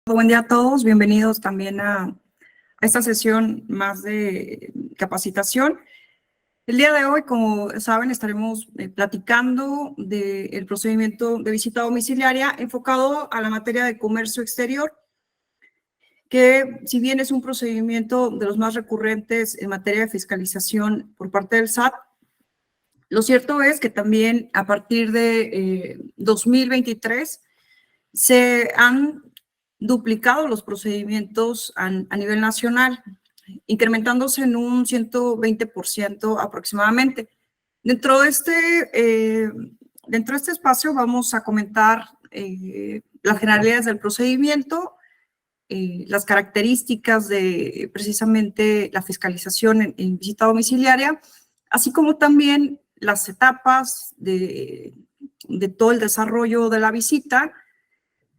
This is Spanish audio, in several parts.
Buen día a todos, bienvenidos también a esta sesión más de capacitación. El día de hoy, como saben, estaremos platicando del procedimiento de visita domiciliaria enfocado a la materia de comercio exterior, que si bien es un procedimiento de los más recurrentes en materia de fiscalización por parte del SAT, lo cierto es que también a partir de 2023 se han duplicado los procedimientos a nivel nacional, incrementándose en un 120% aproximadamente. Dentro de este espacio vamos a comentar las generalidades del procedimiento, las características de precisamente la fiscalización en visita domiciliaria, así como también las etapas de todo el desarrollo de la visita,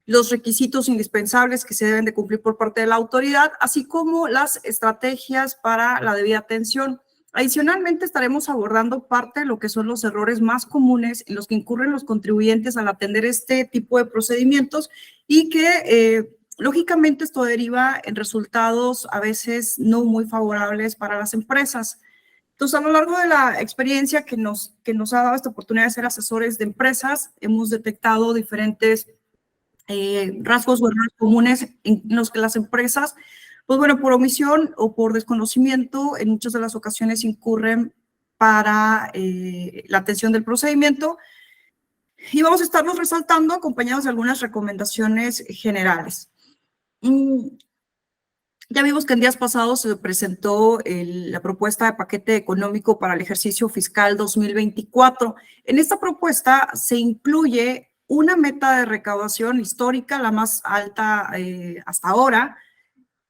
los requisitos indispensables que se deben de cumplir por parte de la autoridad, así como las estrategias para la debida atención. Adicionalmente, estaremos abordando parte de lo que son los errores más comunes en los que incurren los contribuyentes al atender este tipo de procedimientos y que, lógicamente, esto deriva en resultados a veces no muy favorables para las empresas. Entonces, a lo largo de la experiencia que nos ha dado esta oportunidad de ser asesores de empresas, hemos detectado diferentes rasgos o errores comunes en los que las empresas, pues bueno, por omisión o por desconocimiento, en muchas de las ocasiones incurren para la atención del procedimiento. Y vamos a estarnos resaltando acompañados de algunas recomendaciones generales. Ya vimos que en días pasados se presentó la propuesta de paquete económico para el ejercicio fiscal 2024. En esta propuesta se incluye una meta de recaudación histórica, la más alta hasta ahora,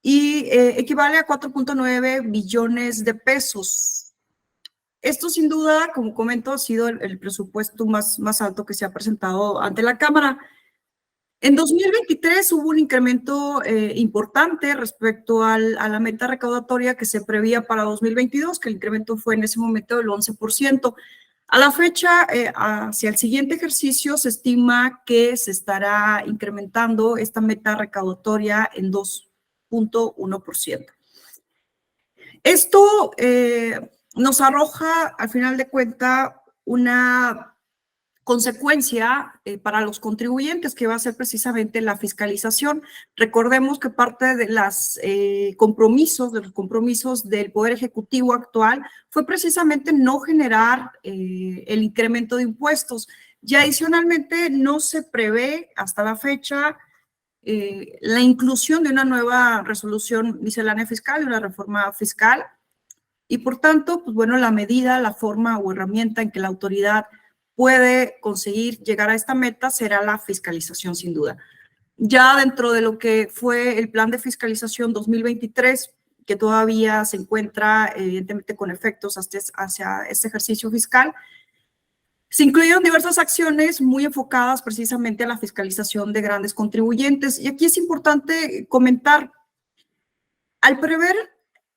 y equivale a 4.9 billones de pesos. Esto sin duda, como comento, ha sido el presupuesto más alto que se ha presentado ante la Cámara. En 2023 hubo un incremento importante respecto a la meta recaudatoria que se prevía para 2022, que el incremento fue en ese momento del 11%. A la fecha, hacia el siguiente ejercicio, se estima que se estará incrementando esta meta recaudatoria en 2.1%. Esto nos arroja, al final de cuentas, una consecuencia para los contribuyentes, que va a ser precisamente la fiscalización. Recordemos que parte de los compromisos del Poder Ejecutivo actual fue precisamente no generar el incremento de impuestos. Y adicionalmente no se prevé hasta la fecha la inclusión de una nueva resolución miscelánea fiscal, de una reforma fiscal, y por tanto, pues bueno, la medida, la forma o herramienta en que la autoridad puede conseguir llegar a esta meta será la fiscalización, sin duda. Ya dentro de lo que fue el plan de fiscalización 2023, que todavía se encuentra evidentemente con efectos hacia este ejercicio fiscal, se incluyeron diversas acciones muy enfocadas precisamente a la fiscalización de grandes contribuyentes. Y aquí es importante comentar, al prever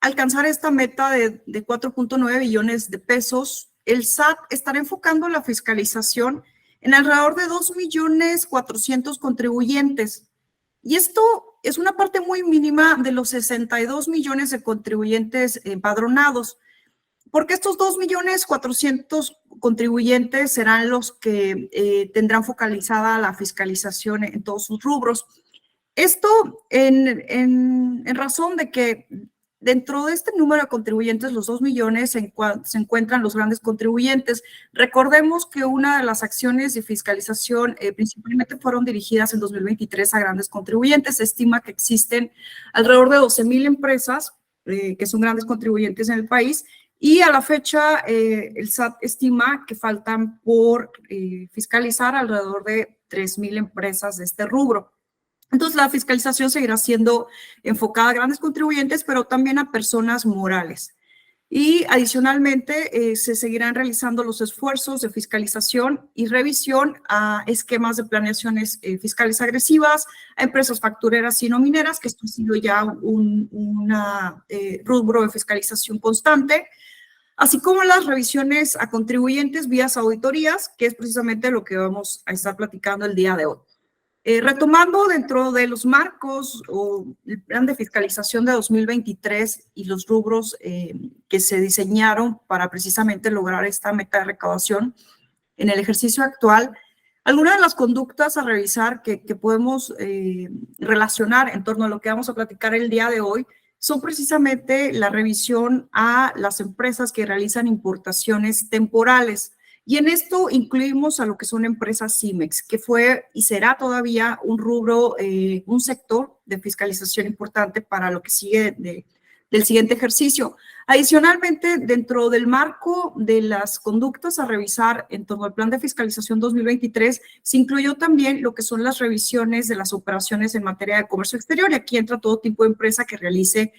alcanzar esta meta de 4.9 billones de pesos, el SAT estará enfocando la fiscalización en alrededor de 2.400.000 contribuyentes. Y esto es una parte muy mínima de los 62 millones de contribuyentes empadronados, porque estos 2.400.000 contribuyentes serán los que tendrán focalizada la fiscalización en todos sus rubros. Esto en razón de que dentro de este número de contribuyentes, los 2 millones, se encuentran los grandes contribuyentes. Recordemos que una de las acciones de fiscalización principalmente fueron dirigidas en 2023 a grandes contribuyentes. Se estima que existen alrededor de 12,000 empresas que son grandes contribuyentes en el país, y a la fecha el SAT estima que faltan por fiscalizar alrededor de 3,000 empresas de este rubro. Entonces, la fiscalización seguirá siendo enfocada a grandes contribuyentes, pero también a personas morales. Y adicionalmente, se seguirán realizando los esfuerzos de fiscalización y revisión a esquemas de planeaciones fiscales agresivas, a empresas factureras y no mineras, que esto ha sido ya un rubro de fiscalización constante, así como las revisiones a contribuyentes vía auditorías, que es precisamente lo que vamos a estar platicando el día de hoy. Retomando dentro de los marcos o el plan de fiscalización de 2023 y los rubros que se diseñaron para precisamente lograr esta meta de recaudación en el ejercicio actual, algunas de las conductas a revisar que podemos relacionar en torno a lo que vamos a platicar el día de hoy son precisamente la revisión a las empresas que realizan importaciones temporales. Y en esto incluimos a lo que son empresas CIMEX, que fue y será todavía un rubro, un sector de fiscalización importante para lo que sigue del siguiente ejercicio. Adicionalmente, dentro del marco de las conductas a revisar en torno al Plan de Fiscalización 2023, se incluyó también lo que son las revisiones de las operaciones en materia de comercio exterior, y aquí entra todo tipo de empresa que realice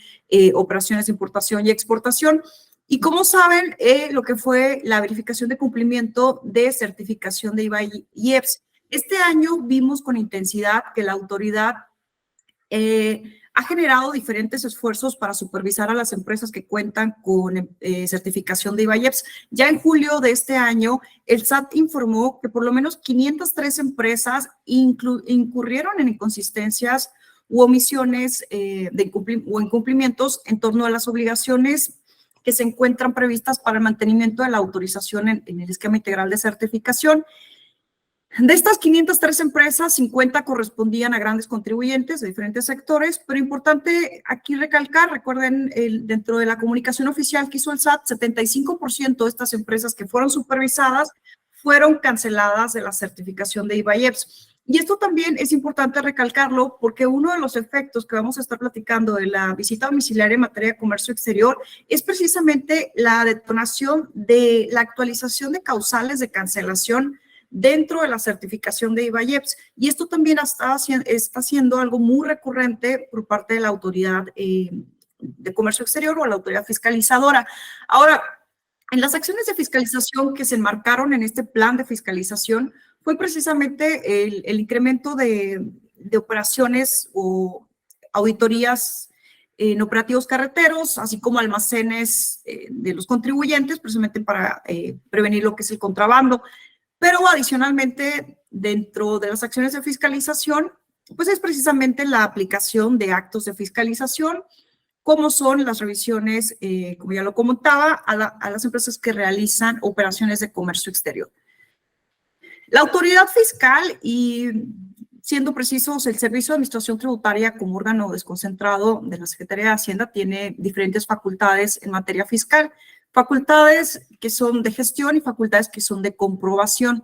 operaciones de importación y exportación. Y como saben, lo que fue la verificación de cumplimiento de certificación de IVA y IEPS. Este año vimos con intensidad que la autoridad ha generado diferentes esfuerzos para supervisar a las empresas que cuentan con certificación de IVA y IEPS. Ya en julio de este año, el SAT informó que por lo menos 503 empresas incurrieron en inconsistencias u omisiones o incumplimientos en torno a las obligaciones que se encuentran previstas para el mantenimiento de la autorización en el esquema integral de certificación. De estas 503 empresas, 50 correspondían a grandes contribuyentes de diferentes sectores, pero importante aquí recalcar, recuerden, dentro de la comunicación oficial que hizo el SAT, 75% de estas empresas que fueron supervisadas fueron canceladas de la certificación de IVA y IEPS. Y esto también es importante recalcarlo porque uno de los efectos que vamos a estar platicando de la visita domiciliaria en materia de comercio exterior es precisamente la detonación de la actualización de causales de cancelación dentro de la certificación de IVA y IEPS. Y esto también está siendo algo muy recurrente por parte de la autoridad de comercio exterior o la autoridad fiscalizadora. Ahora, en las acciones de fiscalización que se enmarcaron en este plan de fiscalización fue precisamente el incremento de operaciones o auditorías en operativos carreteros, así como almacenes de los contribuyentes, precisamente para prevenir lo que es el contrabando. Pero adicionalmente, dentro de las acciones de fiscalización, pues es precisamente la aplicación de actos de fiscalización, como son las revisiones, como ya lo comentaba, a las empresas que realizan operaciones de comercio exterior. La autoridad fiscal y, siendo precisos, el Servicio de Administración Tributaria como órgano desconcentrado de la Secretaría de Hacienda tiene diferentes facultades en materia fiscal, facultades que son de gestión y facultades que son de comprobación.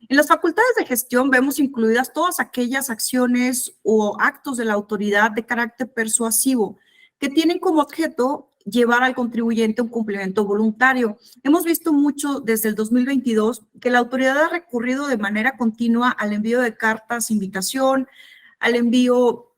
En las facultades de gestión vemos incluidas todas aquellas acciones o actos de la autoridad de carácter persuasivo que tienen como objeto llevar al contribuyente un cumplimiento voluntario. Hemos visto mucho desde el 2022 que la autoridad ha recurrido de manera continua al envío de cartas, invitación, al envío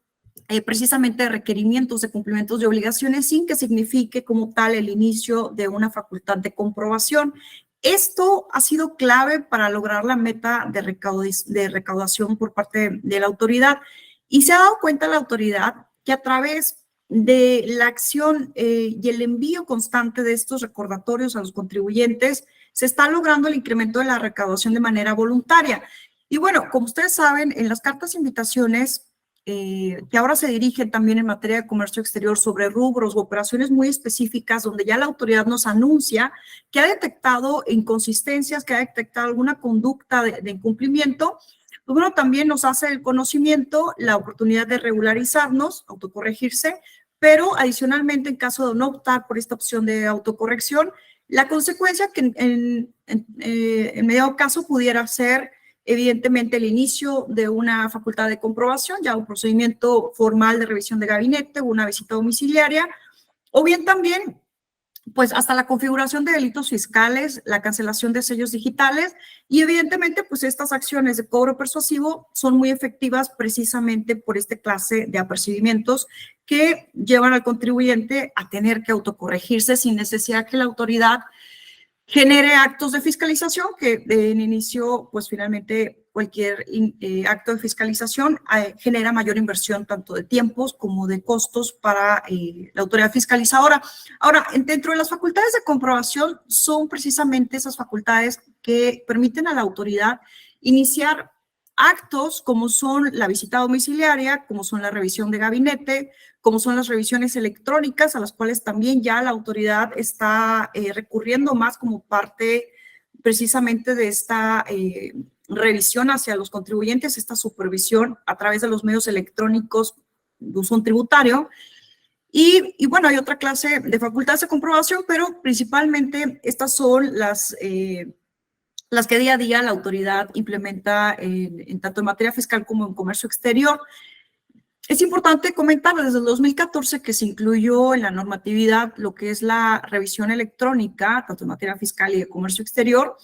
precisamente de requerimientos de cumplimientos de obligaciones sin que signifique como tal el inicio de una facultad de comprobación. Esto ha sido clave para lograr la meta de recaudación por parte de la autoridad y se ha dado cuenta la autoridad que a través de la acción y el envío constante de estos recordatorios a los contribuyentes, se está logrando el incremento de la recaudación de manera voluntaria. Y bueno, como ustedes saben, en las cartas invitaciones, que ahora se dirigen también en materia de comercio exterior sobre rubros o operaciones muy específicas, donde ya la autoridad nos anuncia que ha detectado inconsistencias, que ha detectado alguna conducta de incumplimiento, pues bueno, también nos hace el conocimiento, la oportunidad de regularizarnos, autocorregirse, pero adicionalmente, en caso de no optar por esta opción de autocorrección, la consecuencia que en medio caso pudiera ser, evidentemente, el inicio de una facultad de comprobación, ya un procedimiento formal de revisión de gabinete, una visita domiciliaria, o bien también pues hasta la configuración de delitos fiscales, la cancelación de sellos digitales y evidentemente pues estas acciones de cobro persuasivo son muy efectivas precisamente por esta clase de apercibimientos que llevan al contribuyente a tener que autocorregirse sin necesidad que la autoridad genere actos de fiscalización que en inicio pues finalmente cualquier acto de fiscalización genera mayor inversión tanto de tiempos como de costos para la autoridad fiscalizadora. Ahora, dentro de las facultades de comprobación son precisamente esas facultades que permiten a la autoridad iniciar actos como son la visita domiciliaria, como son la revisión de gabinete, como son las revisiones electrónicas, a las cuales también ya la autoridad está recurriendo más como parte precisamente de esta revisión hacia los contribuyentes, esta supervisión a través de los medios electrónicos de uso tributario. Y bueno, hay otra clase de facultades de comprobación, pero principalmente estas son las que día a día la autoridad implementa en tanto en materia fiscal como en comercio exterior. Es importante comentar desde el 2014 que se incluyó en la normatividad lo que es la revisión electrónica, tanto en materia fiscal y de comercio exterior.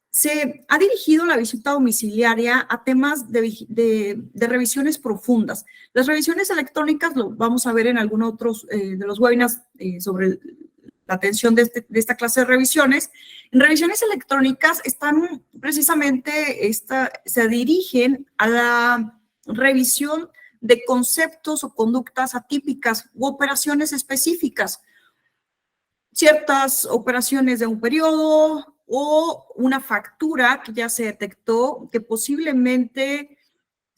Se ha dirigido la visita domiciliaria a temas de revisiones profundas. Las revisiones electrónicas, lo vamos a ver en algunos otros de los webinars sobre la atención de esta clase de revisiones. En revisiones electrónicas están precisamente, se dirigen a la revisión de conceptos o conductas atípicas u operaciones específicas. Ciertas operaciones de un periodo o una factura que ya se detectó que posiblemente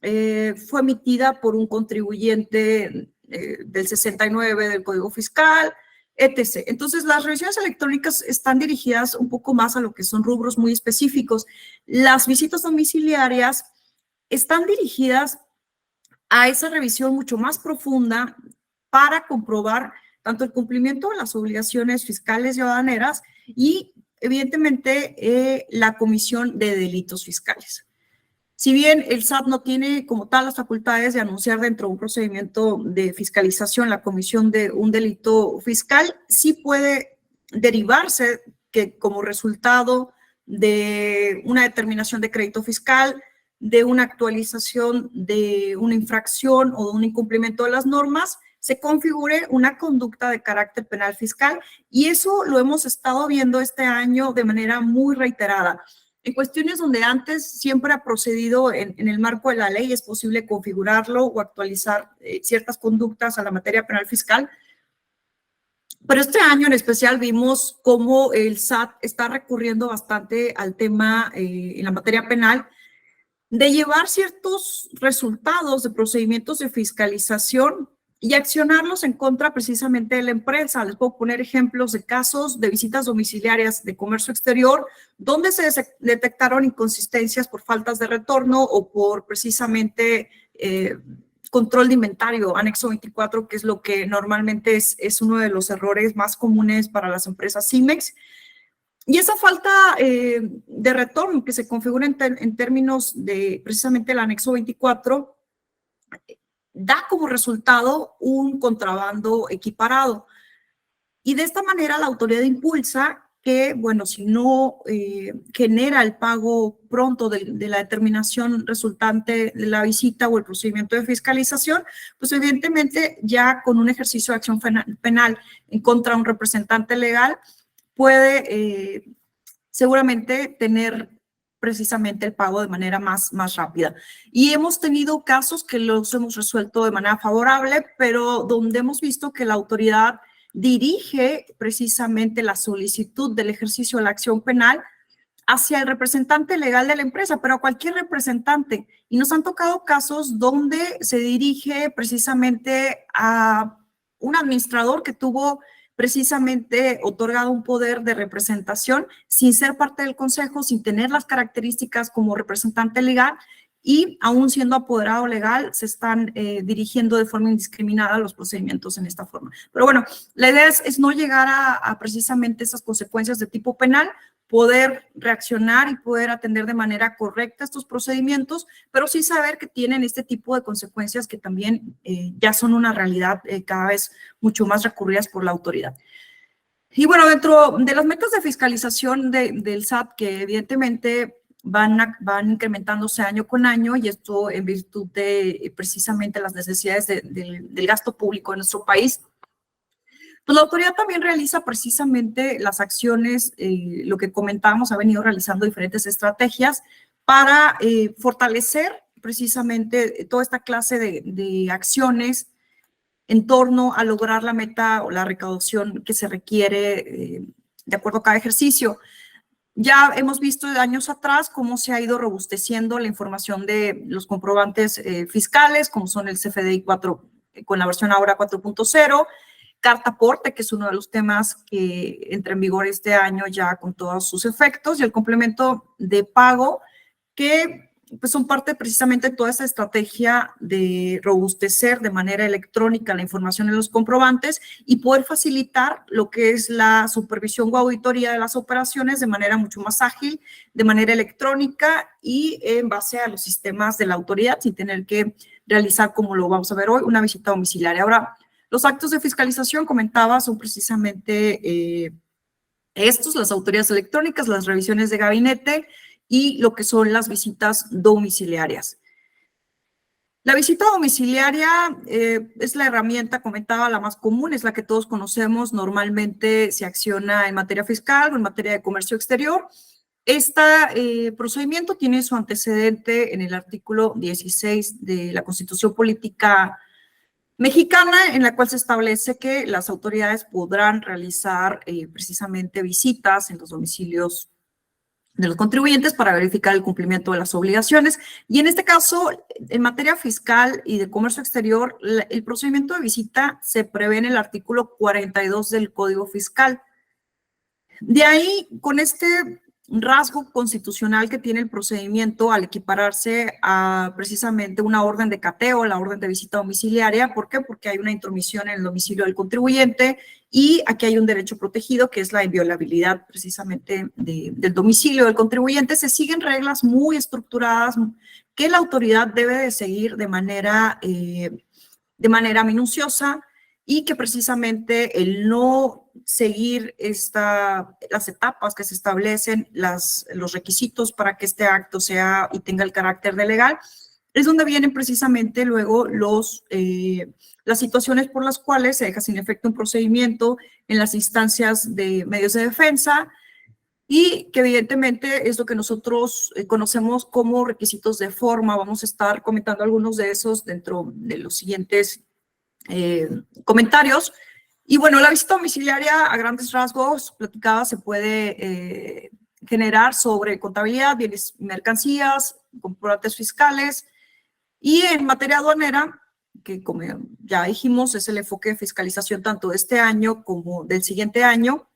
fue emitida por un contribuyente del 69 del Código Fiscal, etc. Entonces, las revisiones electrónicas están dirigidas un poco más a lo que son rubros muy específicos. Las visitas domiciliarias están dirigidas a esa revisión mucho más profunda para comprobar tanto el cumplimiento de las obligaciones fiscales y aduaneras y, evidentemente, la comisión de delitos fiscales. Si bien el SAT no tiene como tal las facultades de anunciar dentro de un procedimiento de fiscalización la comisión de un delito fiscal, sí puede derivarse que como resultado de una determinación de crédito fiscal, de una actualización de una infracción o de un incumplimiento de las normas, se configure una conducta de carácter penal fiscal, y eso lo hemos estado viendo este año de manera muy reiterada. En cuestiones donde antes siempre ha procedido en el marco de la ley, es posible configurarlo o actualizar ciertas conductas a la materia penal fiscal. Pero este año en especial vimos cómo el SAT está recurriendo bastante al tema en la materia penal de llevar ciertos resultados de procedimientos de fiscalización y accionarlos en contra precisamente de la empresa. Les puedo poner ejemplos de casos de visitas domiciliarias de comercio exterior donde se detectaron inconsistencias por faltas de retorno o por precisamente control de inventario, anexo 24, que es lo que normalmente es uno de los errores más comunes para las empresas CIMEX. Y esa falta de retorno que se configura en términos de precisamente el anexo 24 da como resultado un contrabando equiparado. Y de esta manera la autoridad impulsa que, bueno, si no genera el pago pronto de la determinación resultante de la visita o el procedimiento de fiscalización, pues evidentemente ya con un ejercicio de acción penal en contra de un representante legal, puede seguramente tener precisamente el pago de manera más rápida. Y hemos tenido casos que los hemos resuelto de manera favorable, pero donde hemos visto que la autoridad dirige precisamente la solicitud del ejercicio de la acción penal hacia el representante legal de la empresa, pero a cualquier representante. Y nos han tocado casos donde se dirige precisamente a un administrador que tuvo precisamente otorgado un poder de representación sin ser parte del consejo, sin tener las características como representante legal, y aún siendo apoderado legal se están dirigiendo de forma indiscriminada los procedimientos en esta forma. Pero bueno, la idea es no llegar a precisamente esas consecuencias de tipo penal, poder reaccionar y poder atender de manera correcta estos procedimientos, pero sí saber que tienen este tipo de consecuencias que también ya son una realidad cada vez mucho más recurridas por la autoridad. Y bueno, dentro de las metas de fiscalización del SAT, que evidentemente van incrementándose año con año, y esto en virtud de precisamente las necesidades del gasto público en nuestro país, pues la autoridad también realiza precisamente las acciones, lo que comentábamos, ha venido realizando diferentes estrategias para fortalecer precisamente toda esta clase de acciones en torno a lograr la meta o la recaudación que se requiere de acuerdo a cada ejercicio. Ya hemos visto de años atrás cómo se ha ido robusteciendo la información de los comprobantes fiscales, como son el CFDI 4, con la versión ahora 4.0, carta aporte, que es uno de los temas que entra en vigor este año ya con todos sus efectos, y el complemento de pago, que pues son parte precisamente de toda esa estrategia de robustecer de manera electrónica la información en los comprobantes y poder facilitar lo que es la supervisión o auditoría de las operaciones de manera mucho más ágil, de manera electrónica y en base a los sistemas de la autoridad, sin tener que realizar, como lo vamos a ver hoy, una visita domiciliaria. Ahora, los actos de fiscalización, comentaba, son precisamente estos, las autoridades electrónicas, las revisiones de gabinete y lo que son las visitas domiciliarias. La visita domiciliaria es la herramienta, comentaba, la más común, es la que todos conocemos, normalmente se acciona en materia fiscal o en materia de comercio exterior. Este procedimiento tiene su antecedente en el artículo 16 de la Constitución Política Mexicana, en la cual se establece que las autoridades podrán realizar precisamente visitas en los domicilios de los contribuyentes para verificar el cumplimiento de las obligaciones. Y en este caso, en materia fiscal y de comercio exterior, el procedimiento de visita se prevé en el artículo 42 del Código Fiscal. De ahí, con este rasgo constitucional que tiene el procedimiento al equipararse a precisamente una orden de cateo, la orden de visita domiciliaria. ¿Por qué? Porque hay una intromisión en el domicilio del contribuyente y aquí hay un derecho protegido que es la inviolabilidad precisamente del domicilio del contribuyente. Se siguen reglas muy estructuradas que la autoridad debe de seguir de manera minuciosa, y que precisamente el no seguir las etapas que se establecen, los requisitos para que este acto sea y tenga el carácter de legal, es donde vienen precisamente luego las situaciones por las cuales se deja sin efecto un procedimiento en las instancias de medios de defensa, y que evidentemente es lo que nosotros conocemos como requisitos de forma. Vamos a estar comentando algunos de esos dentro de los siguientes comentarios. Y bueno, la visita domiciliaria a grandes rasgos, platicada, se puede generar sobre contabilidad, bienes y mercancías, comprobantes fiscales, y en materia aduanera, que como ya dijimos es el enfoque de fiscalización tanto de este año como del siguiente año,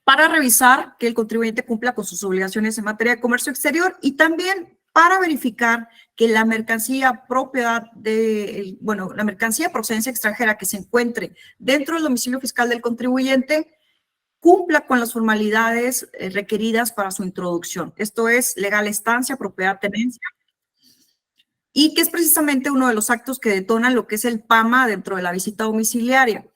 para revisar que el contribuyente cumpla con sus obligaciones en materia de comercio exterior y también para verificar que la mercancía la mercancía de procedencia extranjera que se encuentre dentro del domicilio fiscal del contribuyente cumpla con las formalidades requeridas para su introducción. Esto es legal estancia, propiedad, tenencia, y que es precisamente uno de los actos que detonan lo que es el PAMA dentro de la visita domiciliaria.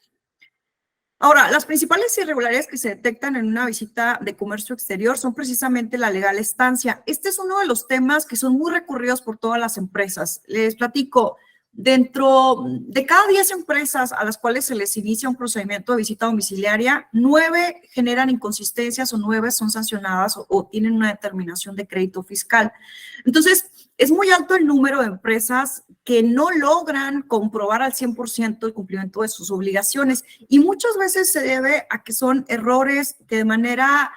Ahora, las principales irregularidades que se detectan en una visita de comercio exterior son precisamente la legal estancia. Este es uno de los temas que son muy recurridos por todas las empresas. Les platico, dentro de cada 10 empresas a las cuales se les inicia un procedimiento de visita domiciliaria, 9 generan inconsistencias o 9 son sancionadas o tienen una determinación de crédito fiscal. Entonces, es muy alto el número de empresas que no logran comprobar al 100% el cumplimiento de sus obligaciones, y muchas veces se debe a que son errores que de manera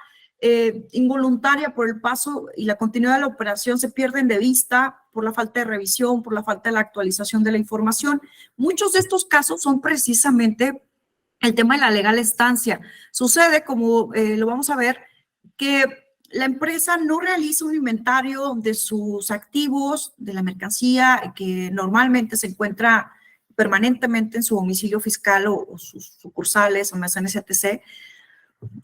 involuntaria por el paso y la continuidad de la operación se pierden de vista por la falta de revisión, por la falta de la actualización de la información. Muchos de estos casos son precisamente el tema de la legal estancia. Sucede, como lo vamos a ver, que la empresa no realiza un inventario de sus activos, de la mercancía que normalmente se encuentra permanentemente en su domicilio fiscal o sus sucursales, almacenes, etc.,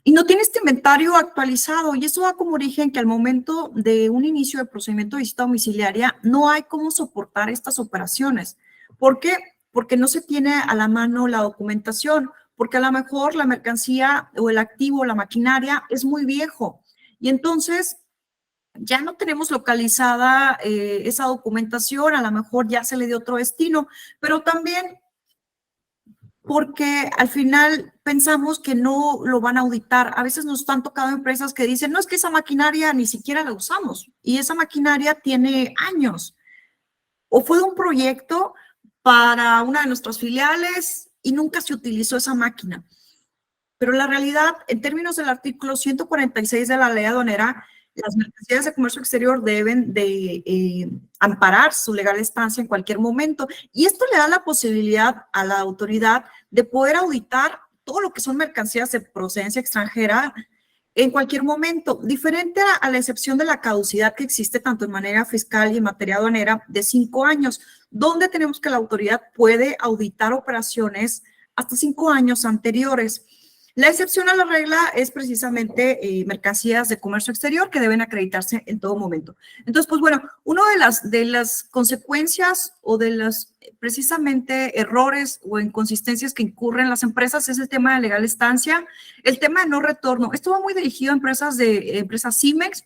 y no tiene este inventario actualizado, y eso da como origen que al momento de un inicio de procedimiento de visita domiciliaria no hay cómo soportar estas operaciones. ¿Por qué? Porque no se tiene a la mano la documentación, porque a lo mejor la mercancía o el activo, la maquinaria es muy viejo, y entonces ya no tenemos localizada esa documentación, a lo mejor ya se le dio otro destino, pero también porque al final pensamos que no lo van a auditar. A veces nos han tocado empresas que dicen, no, es que esa maquinaria ni siquiera la usamos y esa maquinaria tiene años. O fue un proyecto para una de nuestras filiales y nunca se utilizó esa máquina. pero la realidad, en términos del artículo 146 de la ley aduanera, las mercancías de comercio exterior deben de amparar su legal estancia en cualquier momento. Y esto le da la posibilidad a la autoridad de poder auditar todo lo que son mercancías de procedencia extranjera en cualquier momento, diferente a la excepción de la caducidad que existe tanto en manera fiscal y en materia aduanera de 5 años, donde tenemos que la autoridad puede auditar operaciones hasta 5 años anteriores. La excepción a la regla es precisamente mercancías de comercio exterior que deben acreditarse en todo momento. Entonces, pues bueno, una de las consecuencias o de las precisamente errores o inconsistencias que incurren las empresas es el tema de legal estancia, el tema de no retorno. Esto va muy dirigido a empresas CIMEX.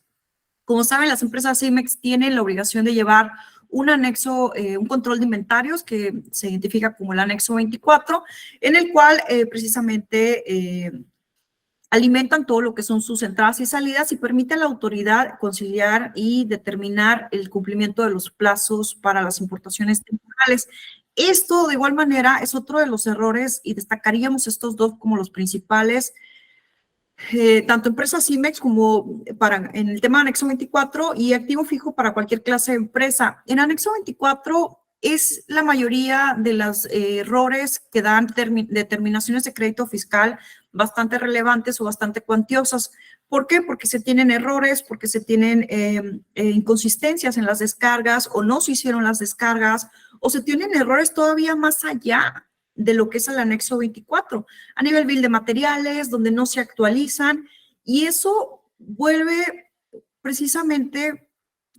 Como saben, las empresas CIMEX tienen la obligación de llevar un anexo, un control de inventarios que se identifica como el anexo 24, en el cual precisamente alimentan todo lo que son sus entradas y salidas y permite a la autoridad conciliar y determinar el cumplimiento de los plazos para las importaciones temporales. Esto, de igual manera, es otro de los errores y destacaríamos estos dos como los principales, tanto empresas CIMEX como en el tema de anexo 24 y activo fijo para cualquier clase de empresa. En anexo 24 es la mayoría de los errores que dan determinaciones de crédito fiscal bastante relevantes o bastante cuantiosas. ¿Por qué? Porque se tienen errores, porque se tienen inconsistencias en las descargas o no se hicieron las descargas o se tienen errores todavía más allá de lo que es el anexo 24, a nivel bill de materiales, donde no se actualizan, y eso vuelve precisamente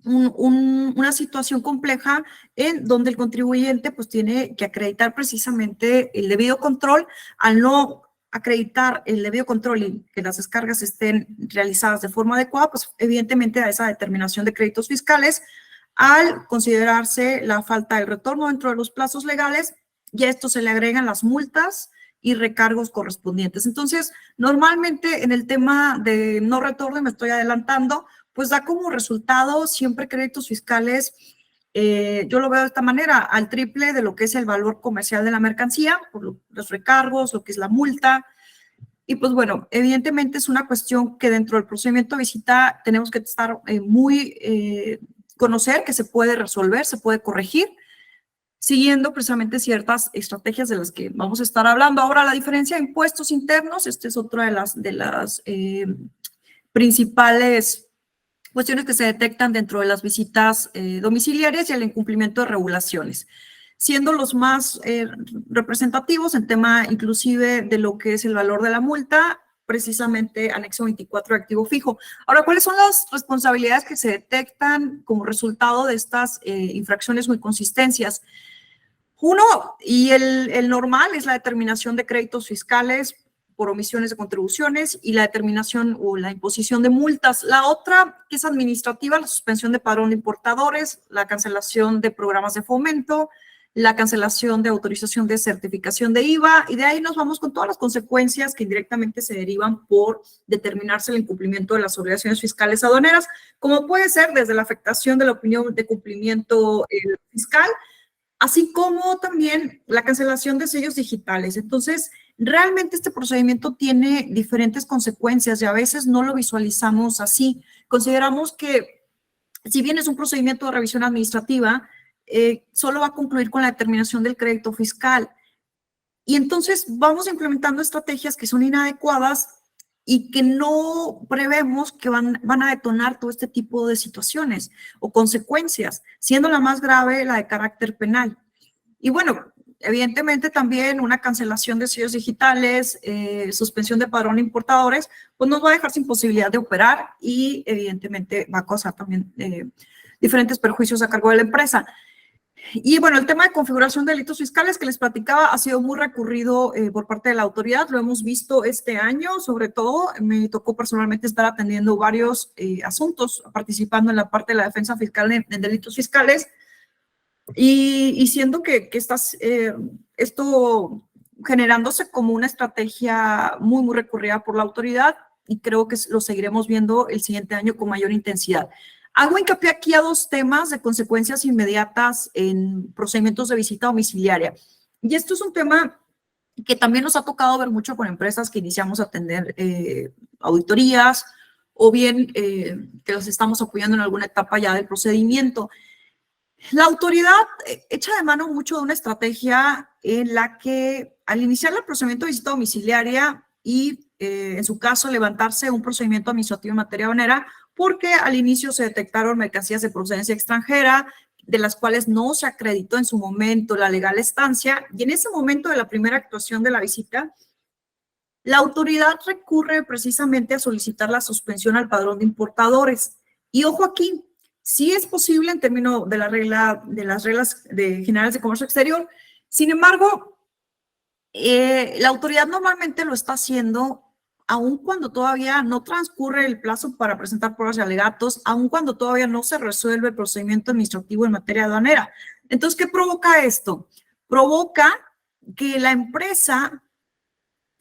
una situación compleja en donde el contribuyente pues tiene que acreditar precisamente el debido control. Al no acreditar el debido control y que las descargas estén realizadas de forma adecuada, pues evidentemente a esa determinación de créditos fiscales, al considerarse la falta del retorno dentro de los plazos legales, y a esto se le agregan las multas y recargos correspondientes. Entonces, normalmente en el tema de no retorno, me estoy adelantando, pues da como resultado siempre créditos fiscales, yo lo veo de esta manera, al triple de lo que es el valor comercial de la mercancía, por los recargos, lo que es la multa. Y pues bueno, evidentemente es una cuestión que dentro del procedimiento de visita tenemos que estar conocer que se puede resolver, se puede corregir, siguiendo precisamente ciertas estrategias de las que vamos a estar hablando. Ahora, la diferencia de impuestos internos, esta es otra de las principales cuestiones que se detectan dentro de las visitas domiciliarias y el incumplimiento de regulaciones, siendo los más representativos en tema inclusive de lo que es el valor de la multa, precisamente anexo 24 de activo fijo. Ahora, ¿cuáles son las responsabilidades que se detectan como resultado de estas infracciones o inconsistencias? Uno, y el normal, es la determinación de créditos fiscales por omisiones de contribuciones y la determinación o la imposición de multas. La otra, que es administrativa, la suspensión de padrón de importadores, la cancelación de programas de fomento, la cancelación de autorización de certificación de IVA, y de ahí nos vamos con todas las consecuencias que indirectamente se derivan por determinarse el incumplimiento de las obligaciones fiscales aduaneras, como puede ser desde la afectación de la opinión de cumplimiento fiscal, así como también la cancelación de sellos digitales. Entonces, realmente este procedimiento tiene diferentes consecuencias y a veces no lo visualizamos así. Consideramos que, si bien es un procedimiento de revisión administrativa, solo va a concluir con la determinación del crédito fiscal. Y entonces vamos implementando estrategias que son inadecuadas y que no prevemos que van a detonar todo este tipo de situaciones o consecuencias, siendo la más grave la de carácter penal. Y bueno, evidentemente también una cancelación de sellos digitales, suspensión de padrón de importadores, pues nos va a dejar sin posibilidad de operar y evidentemente va a causar también diferentes perjuicios a cargo de la empresa. Y bueno, el tema de configuración de delitos fiscales que les platicaba ha sido muy recurrido por parte de la autoridad. Lo hemos visto este año, sobre todo. Me tocó personalmente estar atendiendo varios asuntos, participando en la parte de la defensa fiscal en delitos fiscales y siendo que esto generándose como una estrategia muy, muy recurrida por la autoridad, y creo que lo seguiremos viendo el siguiente año con mayor intensidad. Hago hincapié aquí a dos temas de consecuencias inmediatas en procedimientos de visita domiciliaria. Y esto es un tema que también nos ha tocado ver mucho con empresas que iniciamos a atender auditorías o bien que los estamos apoyando en alguna etapa ya del procedimiento. La autoridad echa de mano mucho de una estrategia en la que al iniciar el procedimiento de visita domiciliaria y en su caso levantarse un procedimiento administrativo en materia aduanera, porque al inicio se detectaron mercancías de procedencia extranjera, de las cuales no se acreditó en su momento la legal estancia, y en ese momento de la primera actuación de la visita, la autoridad recurre precisamente a solicitar la suspensión al padrón de importadores. Y ojo aquí, sí es posible en términos de las reglas generales de comercio exterior. Sin embargo, la autoridad normalmente lo está haciendo aun cuando todavía no transcurre el plazo para presentar pruebas y alegatos, aun cuando todavía no se resuelve el procedimiento administrativo en materia aduanera. Entonces, ¿qué provoca esto? Provoca que la empresa,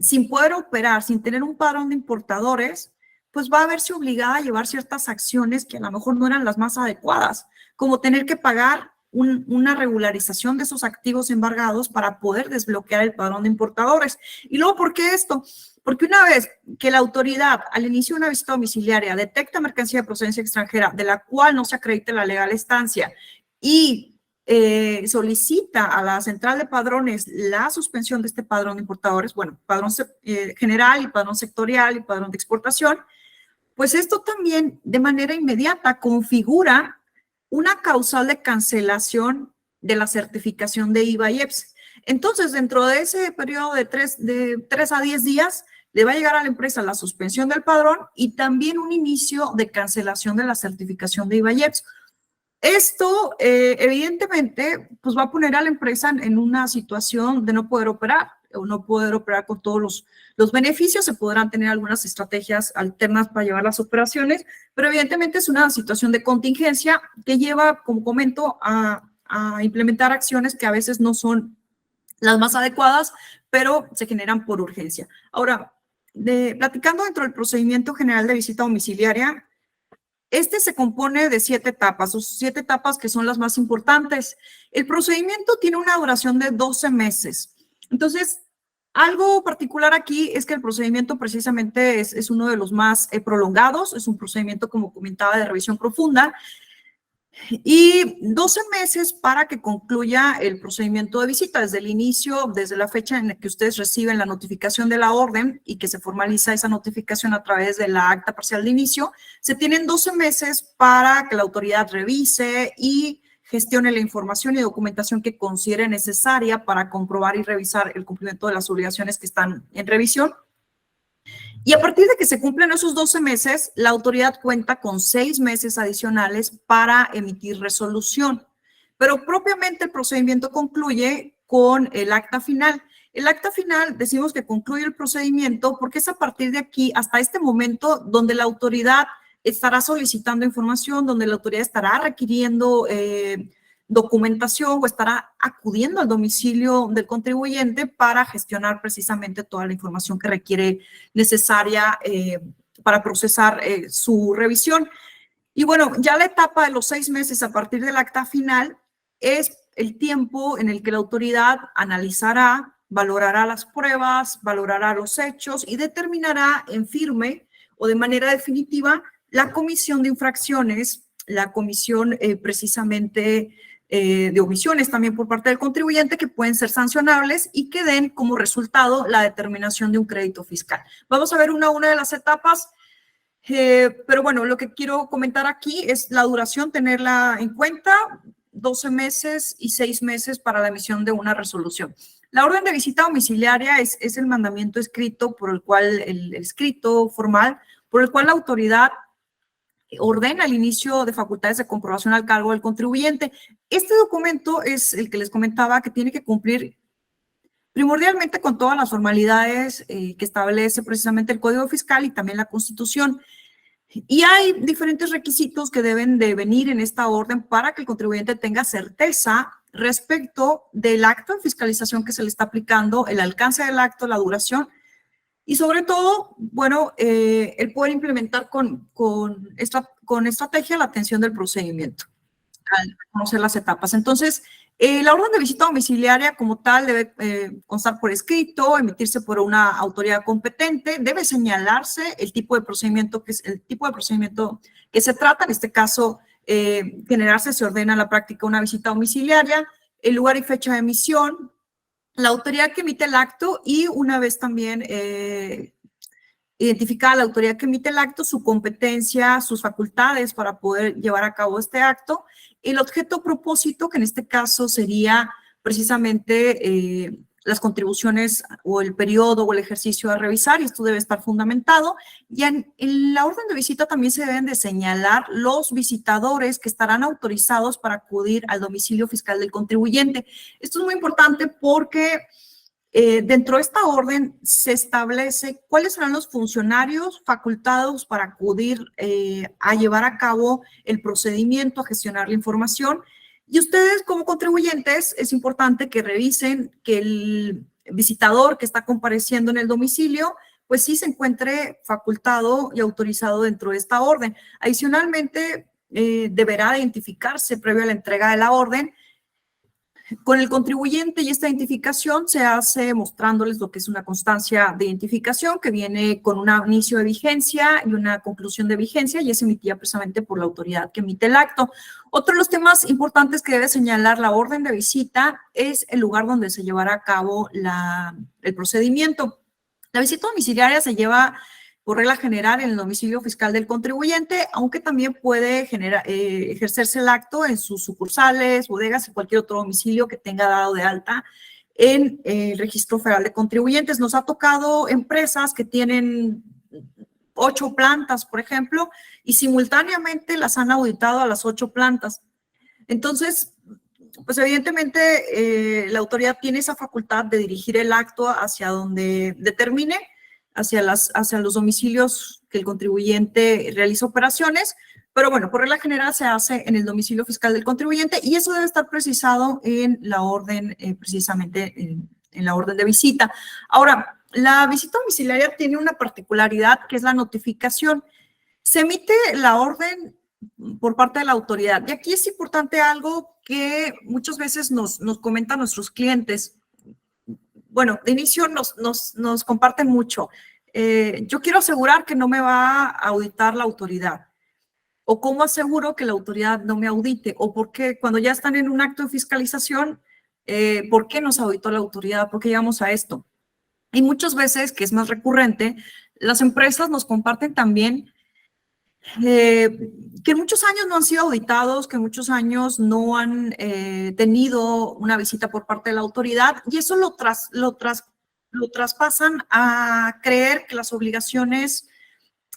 sin poder operar, sin tener un padrón de importadores, pues va a verse obligada a llevar ciertas acciones que a lo mejor no eran las más adecuadas, como tener que pagar una regularización de esos activos embargados para poder desbloquear el padrón de importadores. Y luego, ¿por qué esto? Porque una vez que la autoridad, al inicio de una visita domiciliaria, detecta mercancía de procedencia extranjera de la cual no se acredite la legal estancia y solicita a la central de padrones la suspensión de este padrón de importadores, bueno, padrón general y padrón sectorial y padrón de exportación, pues esto también de manera inmediata configura una causal de cancelación de la certificación de IVA y EPS. Entonces, dentro de ese periodo de 3 a 10 días, le va a llegar a la empresa la suspensión del padrón y también un inicio de cancelación de la certificación de IVA y EPS. Esto, evidentemente, pues va a poner a la empresa en una situación de no poder operar o no poder operar con todos los beneficios. Se podrán tener algunas estrategias alternas para llevar las operaciones, pero evidentemente es una situación de contingencia que lleva, como comento, a implementar acciones que a veces no son las más adecuadas, pero se generan por urgencia. Ahora, platicando dentro del procedimiento general de visita domiciliaria, este se compone de 7 etapas, 7 etapas que son las más importantes. El procedimiento tiene una duración de 12 meses. Entonces, algo particular aquí es que el procedimiento precisamente es uno de los más prolongados, es un procedimiento, como comentaba, de revisión profunda, y 12 meses para que concluya el procedimiento de visita, desde el inicio, desde la fecha en la que ustedes reciben la notificación de la orden y que se formaliza esa notificación a través de la acta parcial de inicio. Se tienen 12 meses para que la autoridad revise y gestione la información y documentación que considere necesaria para comprobar y revisar el cumplimiento de las obligaciones que están en revisión. Y a partir de que se cumplen esos 12 meses, la autoridad cuenta con 6 meses adicionales para emitir resolución. Pero propiamente el procedimiento concluye con el acta final. El acta final decimos que concluye el procedimiento porque es a partir de aquí hasta este momento donde la autoridad estará solicitando información, donde la autoridad estará requiriendo documentación o estará acudiendo al domicilio del contribuyente para gestionar precisamente toda la información que requiere necesaria para procesar su revisión. Y bueno, ya la etapa de los 6 meses a partir del acta final es el tiempo en el que la autoridad analizará, valorará las pruebas, valorará los hechos y determinará en firme o de manera definitiva la comisión de infracciones, la comisión precisamente de omisiones también por parte del contribuyente que pueden ser sancionables y que den como resultado la determinación de un crédito fiscal. Vamos a ver una a una de las etapas, pero bueno, lo que quiero comentar aquí es la duración, tenerla en cuenta, 12 meses y 6 meses para la emisión de una resolución. La orden de visita domiciliaria es el mandamiento escrito por el cual, el escrito formal, por el cual la autoridad ordena el inicio de facultades de comprobación al cargo del contribuyente. Este documento es el que les comentaba que tiene que cumplir primordialmente con todas las formalidades que establece precisamente el Código Fiscal y también la Constitución. Y hay diferentes requisitos que deben de venir en esta orden para que el contribuyente tenga certeza respecto del acto de fiscalización que se le está aplicando, el alcance del acto, la duración y sobre todo, bueno, el poder implementar con estrategia la atención del procedimiento. al conocer las etapas. Entonces, la orden de visita domiciliaria como tal debe constar por escrito, emitirse por una autoridad competente, debe señalarse el tipo de procedimiento que se trata, en este caso, generarse se ordena la práctica de una visita domiciliaria, el lugar y fecha de emisión, la autoridad que emite el acto y una vez también identificada la autoridad que emite el acto, su competencia, sus facultades para poder llevar a cabo este acto, el objeto o propósito, que en este caso sería precisamente las contribuciones o el periodo o el ejercicio a revisar, y esto debe estar fundamentado. Y en la orden de visita también se deben de señalar los visitadores que estarán autorizados para acudir al domicilio fiscal del contribuyente. Esto es muy importante porque dentro de esta orden se establece cuáles serán los funcionarios facultados para acudir a llevar a cabo el procedimiento, a gestionar la información. Y ustedes como contribuyentes es importante que revisen que el visitador que está compareciendo en el domicilio pues sí se encuentre facultado y autorizado dentro de esta orden. Adicionalmente, deberá identificarse previo a la entrega de la orden con el contribuyente, y esta identificación se hace mostrándoles lo que es una constancia de identificación que viene con un inicio de vigencia y una conclusión de vigencia, y es emitida precisamente por la autoridad que emite el acto. Otro de los temas importantes que debe señalar la orden de visita es el lugar donde se llevará a cabo el procedimiento. La visita domiciliaria se lleva por regla general en el domicilio fiscal del contribuyente, aunque también puede ejercerse el acto en sus sucursales, bodegas y cualquier otro domicilio que tenga dado de alta en el Registro Federal de Contribuyentes. Nos ha tocado empresas que tienen 8 plantas, por ejemplo, y simultáneamente las han auditado a las 8 plantas. Entonces, pues evidentemente la autoridad tiene esa facultad de dirigir el acto hacia donde determine, hacia los domicilios que el contribuyente realiza operaciones, pero bueno, por regla general se hace en el domicilio fiscal del contribuyente, y eso debe estar precisado en la orden, precisamente en la orden de visita. Ahora, la visita domiciliaria tiene una particularidad que es la notificación. Se emite la orden por parte de la autoridad, y aquí es importante algo que muchas veces nos comentan nuestros clientes. Bueno, de inicio nos comparten mucho. Yo quiero asegurar que no me va a auditar la autoridad. ¿O cómo aseguro que la autoridad no me audite? ¿O por qué cuando ya están en un acto de fiscalización, por qué nos auditó la autoridad? ¿Por qué llegamos a esto? Y muchas veces, que es más recurrente, las empresas nos comparten también que muchos años no han sido auditados, que muchos años no han tenido una visita por parte de la autoridad, y eso lo traspasan a creer que las obligaciones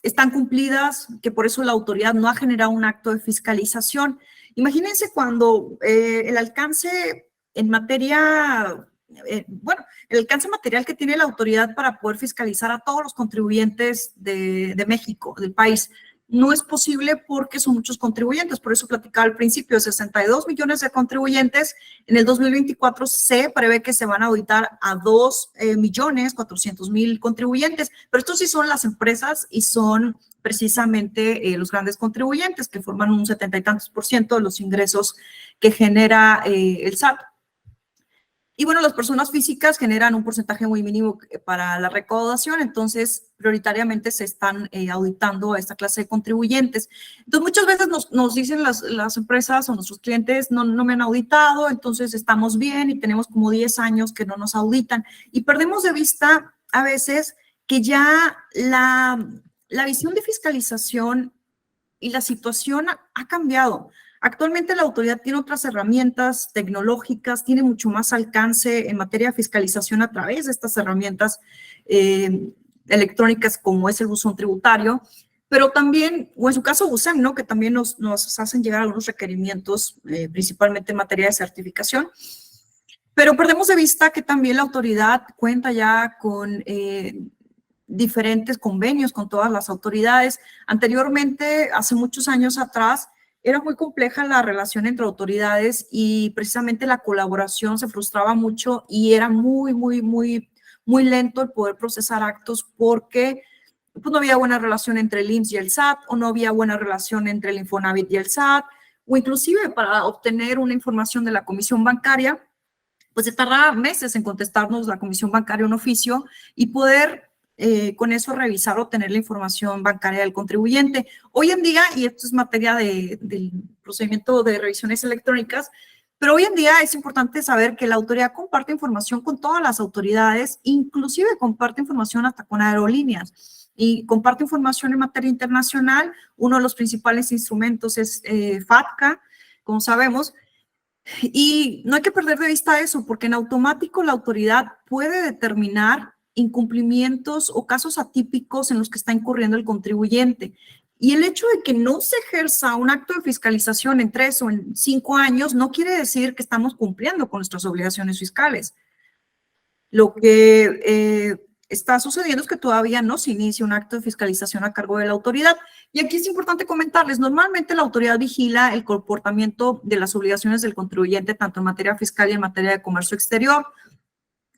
están cumplidas, que por eso la autoridad no ha generado un acto de fiscalización. Imagínense cuando el alcance en materia, el alcance material que tiene la autoridad para poder fiscalizar a todos los contribuyentes de México, del país. No es posible porque son muchos contribuyentes. Por eso platicaba al principio, 62 millones de contribuyentes. En el 2024 se prevé que se van a auditar a 2.400.000 contribuyentes. Pero estos sí son las empresas y son precisamente los grandes contribuyentes que forman un 70 y tantos % de los ingresos que genera el SAT. Y bueno, las personas físicas generan un porcentaje muy mínimo para la recaudación, entonces prioritariamente se están auditando a esta clase de contribuyentes. Entonces muchas veces nos dicen las empresas o nuestros clientes, no me han auditado, entonces estamos bien y tenemos como 10 años que no nos auditan. Y perdemos de vista a veces que ya la visión de fiscalización y la situación ha cambiado. Actualmente la autoridad tiene otras herramientas tecnológicas, tiene mucho más alcance en materia de fiscalización a través de estas herramientas electrónicas como es el buzón tributario, pero también, o en su caso BUSEM, ¿no? Que también nos hacen llegar algunos requerimientos, principalmente en materia de certificación. Pero perdemos de vista que también la autoridad cuenta ya con diferentes convenios con todas las autoridades. Anteriormente, hace muchos años atrás, era muy compleja la relación entre autoridades y precisamente la colaboración se frustraba mucho y era muy lento el poder procesar actos porque pues, no había buena relación entre el IMSS y el SAT, o no había buena relación entre el Infonavit y el SAT, o inclusive para obtener una información de la comisión bancaria, pues se tarda meses en contestarnos la comisión bancaria un oficio y poder con eso revisar o tener la información bancaria del contribuyente. Hoy en día, y esto es materia del procedimiento de revisiones electrónicas, pero hoy en día es importante saber que la autoridad comparte información con todas las autoridades, inclusive comparte información hasta con aerolíneas y comparte información en materia internacional. Uno de los principales instrumentos es FATCA, como sabemos, y no hay que perder de vista eso, porque en automático la autoridad puede determinar incumplimientos o casos atípicos en los que está incurriendo el contribuyente. Y el hecho de que no se ejerza un acto de fiscalización en 3 o en 5 años no quiere decir que estamos cumpliendo con nuestras obligaciones fiscales. Lo que está sucediendo es que todavía no se inicia un acto de fiscalización a cargo de la autoridad. Y aquí es importante comentarles, normalmente la autoridad vigila el comportamiento de las obligaciones del contribuyente, tanto en materia fiscal y en materia de comercio exterior.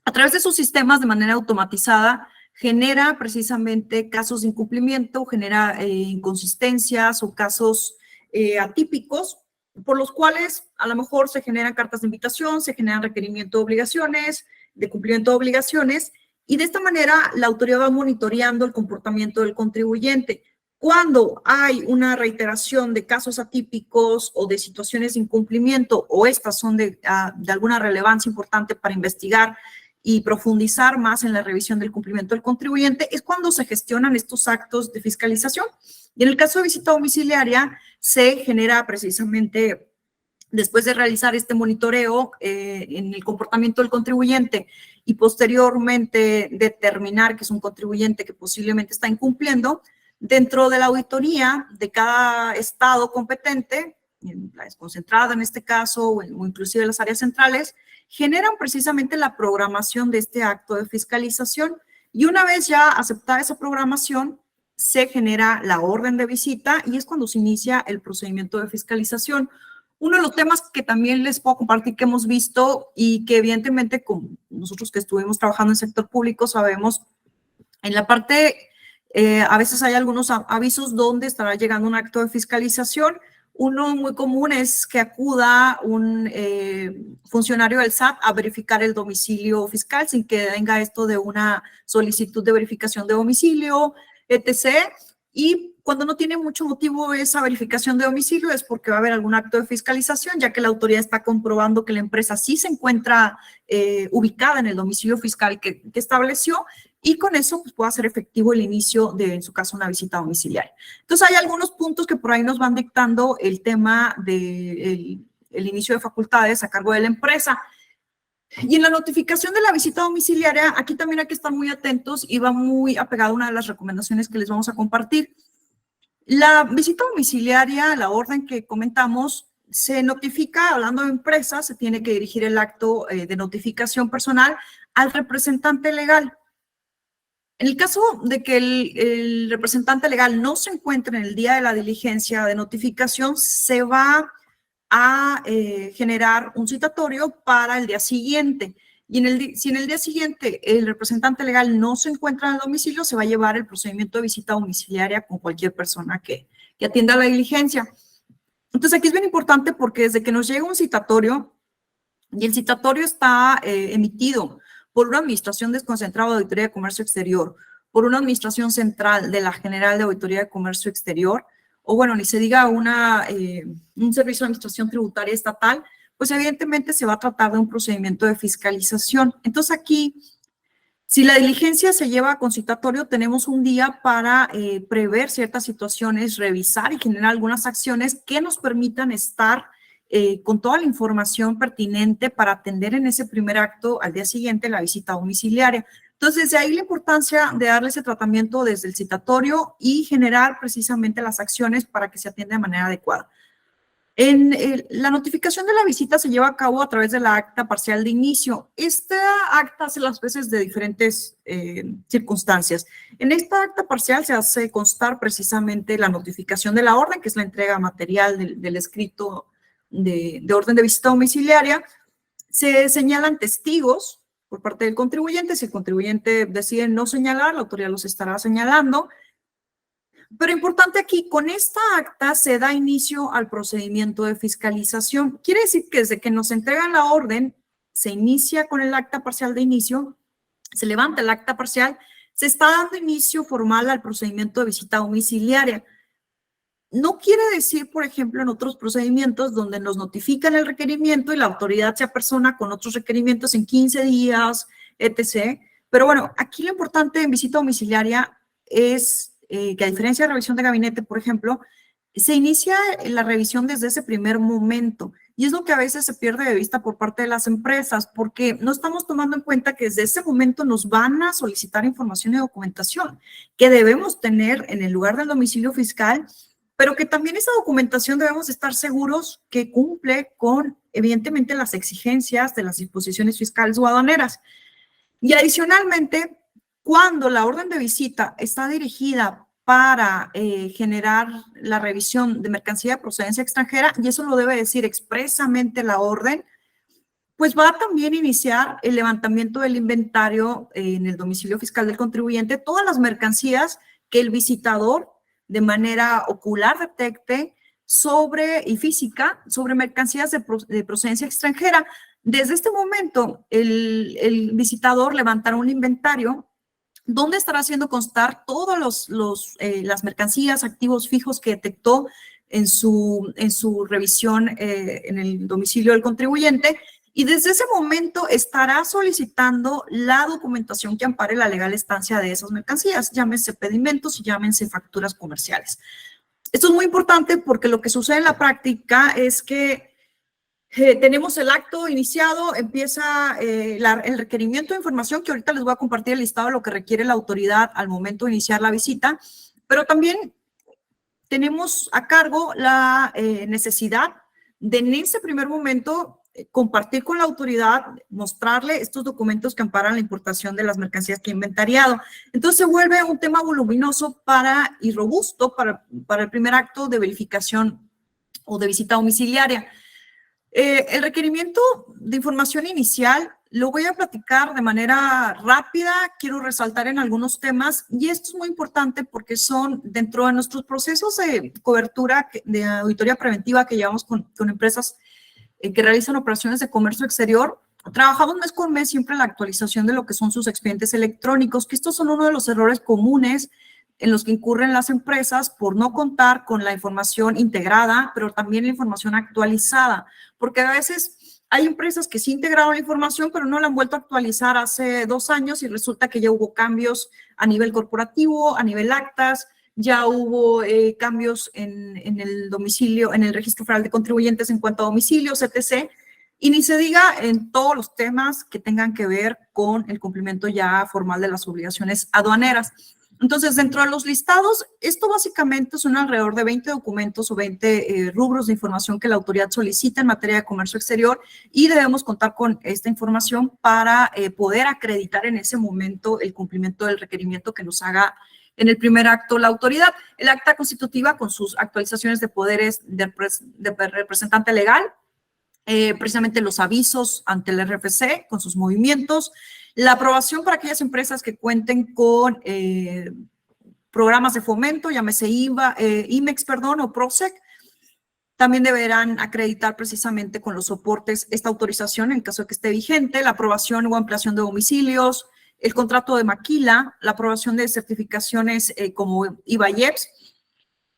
A través de sus sistemas, de manera automatizada, genera precisamente casos de incumplimiento, genera inconsistencias o casos atípicos, por los cuales a lo mejor se generan cartas de invitación, se generan requerimiento de obligaciones, de cumplimiento de obligaciones, y de esta manera la autoridad va monitoreando el comportamiento del contribuyente. Cuando hay una reiteración de casos atípicos o de situaciones de incumplimiento, o estas son de alguna relevancia importante para investigar y profundizar más en la revisión del cumplimiento del contribuyente, es cuando se gestionan estos actos de fiscalización. Y en el caso de visita domiciliaria, se genera precisamente, después de realizar este monitoreo en el comportamiento del contribuyente y posteriormente determinar que es un contribuyente que posiblemente está incumpliendo, dentro de la auditoría de cada estado competente, la desconcentrada en este caso, o inclusive las áreas centrales, generan precisamente la programación de este acto de fiscalización, y una vez ya aceptada esa programación, se genera la orden de visita y es cuando se inicia el procedimiento de fiscalización. Uno de los temas que también les puedo compartir que hemos visto y que evidentemente con nosotros que estuvimos trabajando en sector público sabemos, en la parte, a veces hay algunos avisos donde estará llegando un acto de fiscalización. Uno muy común es que acuda un funcionario del SAT a verificar el domicilio fiscal sin que venga esto de una solicitud de verificación de domicilio, etc. Y cuando no tiene mucho motivo esa verificación de domicilio es porque va a haber algún acto de fiscalización, ya que la autoridad está comprobando que la empresa sí se encuentra ubicada en el domicilio fiscal que estableció, y con eso pues, puede hacer efectivo el inicio de, en su caso, una visita domiciliaria. Entonces, hay algunos puntos que por ahí nos van dictando el tema del inicio de facultades a cargo de la empresa. Y en la notificación de la visita domiciliaria, aquí también hay que estar muy atentos y va muy apegado a una de las recomendaciones que les vamos a compartir. La visita domiciliaria, la orden que comentamos, se notifica, hablando de empresas, se tiene que dirigir el acto de notificación personal al representante legal. En el caso de que el representante legal no se encuentre en el día de la diligencia de notificación, se va a generar un citatorio para el día siguiente. Y si en el día siguiente el representante legal no se encuentra en el domicilio, se va a llevar el procedimiento de visita domiciliaria con cualquier persona que atienda la diligencia. Entonces, aquí es bien importante porque desde que nos llega un citatorio, y el citatorio está emitido por una administración desconcentrada de Auditoría de Comercio Exterior, por una administración central de la General de Auditoría de Comercio Exterior, o bueno, ni se diga un servicio de administración tributaria estatal, pues evidentemente se va a tratar de un procedimiento de fiscalización. Entonces aquí, si la diligencia se lleva con citatorio, tenemos un día para prever ciertas situaciones, revisar y generar algunas acciones que nos permitan estar con toda la información pertinente para atender en ese primer acto al día siguiente la visita domiciliaria. Entonces, de ahí la importancia de darle ese tratamiento desde el citatorio y generar precisamente las acciones para que se atienda de manera adecuada. La notificación de la visita se lleva a cabo a través de la acta parcial de inicio. Esta acta hace las veces de diferentes circunstancias. En esta acta parcial se hace constar precisamente la notificación de la orden, que es la entrega material del escrito de orden de visita domiciliaria. Se señalan testigos por parte del contribuyente. Si el contribuyente decide no señalar, la autoridad los estará señalando. Pero importante aquí, con esta acta se da inicio al procedimiento de fiscalización. Quiere decir que desde que nos entregan la orden, se inicia con el acta parcial de inicio, se levanta el acta parcial, se está dando inicio formal al procedimiento de visita domiciliaria. No quiere decir, por ejemplo, en otros procedimientos donde nos notifican el requerimiento y la autoridad se apersona con otros requerimientos en 15 días, etc. Pero bueno, aquí lo importante en visita domiciliaria es que a diferencia de revisión de gabinete, por ejemplo, se inicia la revisión desde ese primer momento. Y es lo que a veces se pierde de vista por parte de las empresas, porque no estamos tomando en cuenta que desde ese momento nos van a solicitar información y documentación que debemos tener en el lugar del domicilio fiscal, pero que también esa documentación debemos estar seguros que cumple con, evidentemente, las exigencias de las disposiciones fiscales o aduaneras. Y adicionalmente, cuando la orden de visita está dirigida para generar la revisión de mercancía de procedencia extranjera, y eso lo debe decir expresamente la orden, pues va a también iniciar el levantamiento del inventario en el domicilio fiscal del contribuyente, todas las mercancías que el visitador de manera ocular detecte y física sobre mercancías de procedencia extranjera. Desde este momento, el visitador levantará un inventario donde estará haciendo constar todas las mercancías, activos fijos que detectó en su revisión en el domicilio del contribuyente, y desde ese momento estará solicitando la documentación que ampare la legal estancia de esas mercancías, llámense pedimentos y llámense facturas comerciales. Esto es muy importante porque lo que sucede en la práctica es que tenemos el acto iniciado, empieza el requerimiento de información, que ahorita les voy a compartir el listado de lo que requiere la autoridad al momento de iniciar la visita, pero también tenemos a cargo la necesidad de en ese primer momento compartir con la autoridad, mostrarle estos documentos que amparan la importación de las mercancías que he inventariado. Entonces se vuelve un tema voluminoso y robusto para el primer acto de verificación o de visita domiciliaria. El requerimiento de información inicial lo voy a platicar de manera rápida, quiero resaltar en algunos temas, y esto es muy importante porque son dentro de nuestros procesos de cobertura, de auditoría preventiva que llevamos con empresas que realizan operaciones de comercio exterior. Trabajamos mes con mes siempre en la actualización de lo que son sus expedientes electrónicos, que estos son uno de los errores comunes en los que incurren las empresas por no contar con la información integrada, pero también la información actualizada, porque a veces hay empresas que sí integraron la información, pero no la han vuelto a actualizar hace 2 años y resulta que ya hubo cambios a nivel corporativo, a nivel actas, ya hubo cambios en el domicilio, en el registro federal de contribuyentes en cuanto a domicilios, etc. Y ni se diga en todos los temas que tengan que ver con el cumplimiento ya formal de las obligaciones aduaneras. Entonces, dentro de los listados, esto básicamente son alrededor de 20 documentos o 20 rubros de información que la autoridad solicita en materia de comercio exterior, y debemos contar con esta información para poder acreditar en ese momento el cumplimiento del requerimiento que nos haga en el primer acto la autoridad. El acta constitutiva con sus actualizaciones de poderes de representante legal, precisamente los avisos ante el RFC con sus movimientos, la aprobación para aquellas empresas que cuenten con programas de fomento, llámese IMEX, o PROSEC. También deberán acreditar precisamente con los soportes esta autorización en caso de que esté vigente, la aprobación o ampliación de domicilios, el contrato de maquila, la aprobación de certificaciones como IVA y EPS,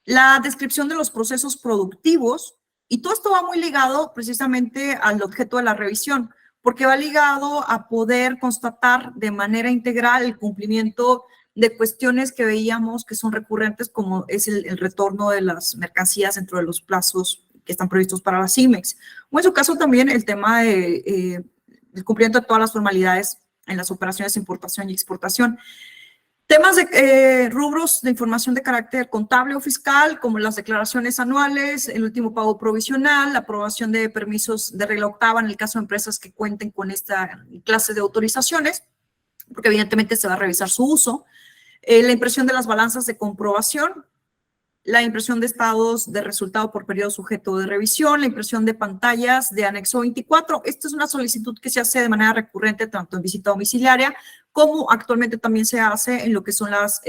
la descripción de los procesos productivos, y todo esto va muy ligado precisamente al objeto de la revisión, porque va ligado a poder constatar de manera integral el cumplimiento de cuestiones que veíamos que son recurrentes, como es el retorno de las mercancías dentro de los plazos que están previstos para las IMEX, o en su caso también el tema de el cumplimiento de todas las formalidades en las operaciones de importación y exportación. Temas de rubros de información de carácter contable o fiscal, como las declaraciones anuales, el último pago provisional, la aprobación de permisos de regla octava en el caso de empresas que cuenten con esta clase de autorizaciones, porque evidentemente se va a revisar su uso, la impresión de las balanzas de comprobación, la impresión de estados de resultado por periodo sujeto de revisión, la impresión de pantallas de anexo 24. Esta es una solicitud que se hace de manera recurrente tanto en visita domiciliaria como actualmente también se hace en lo que son las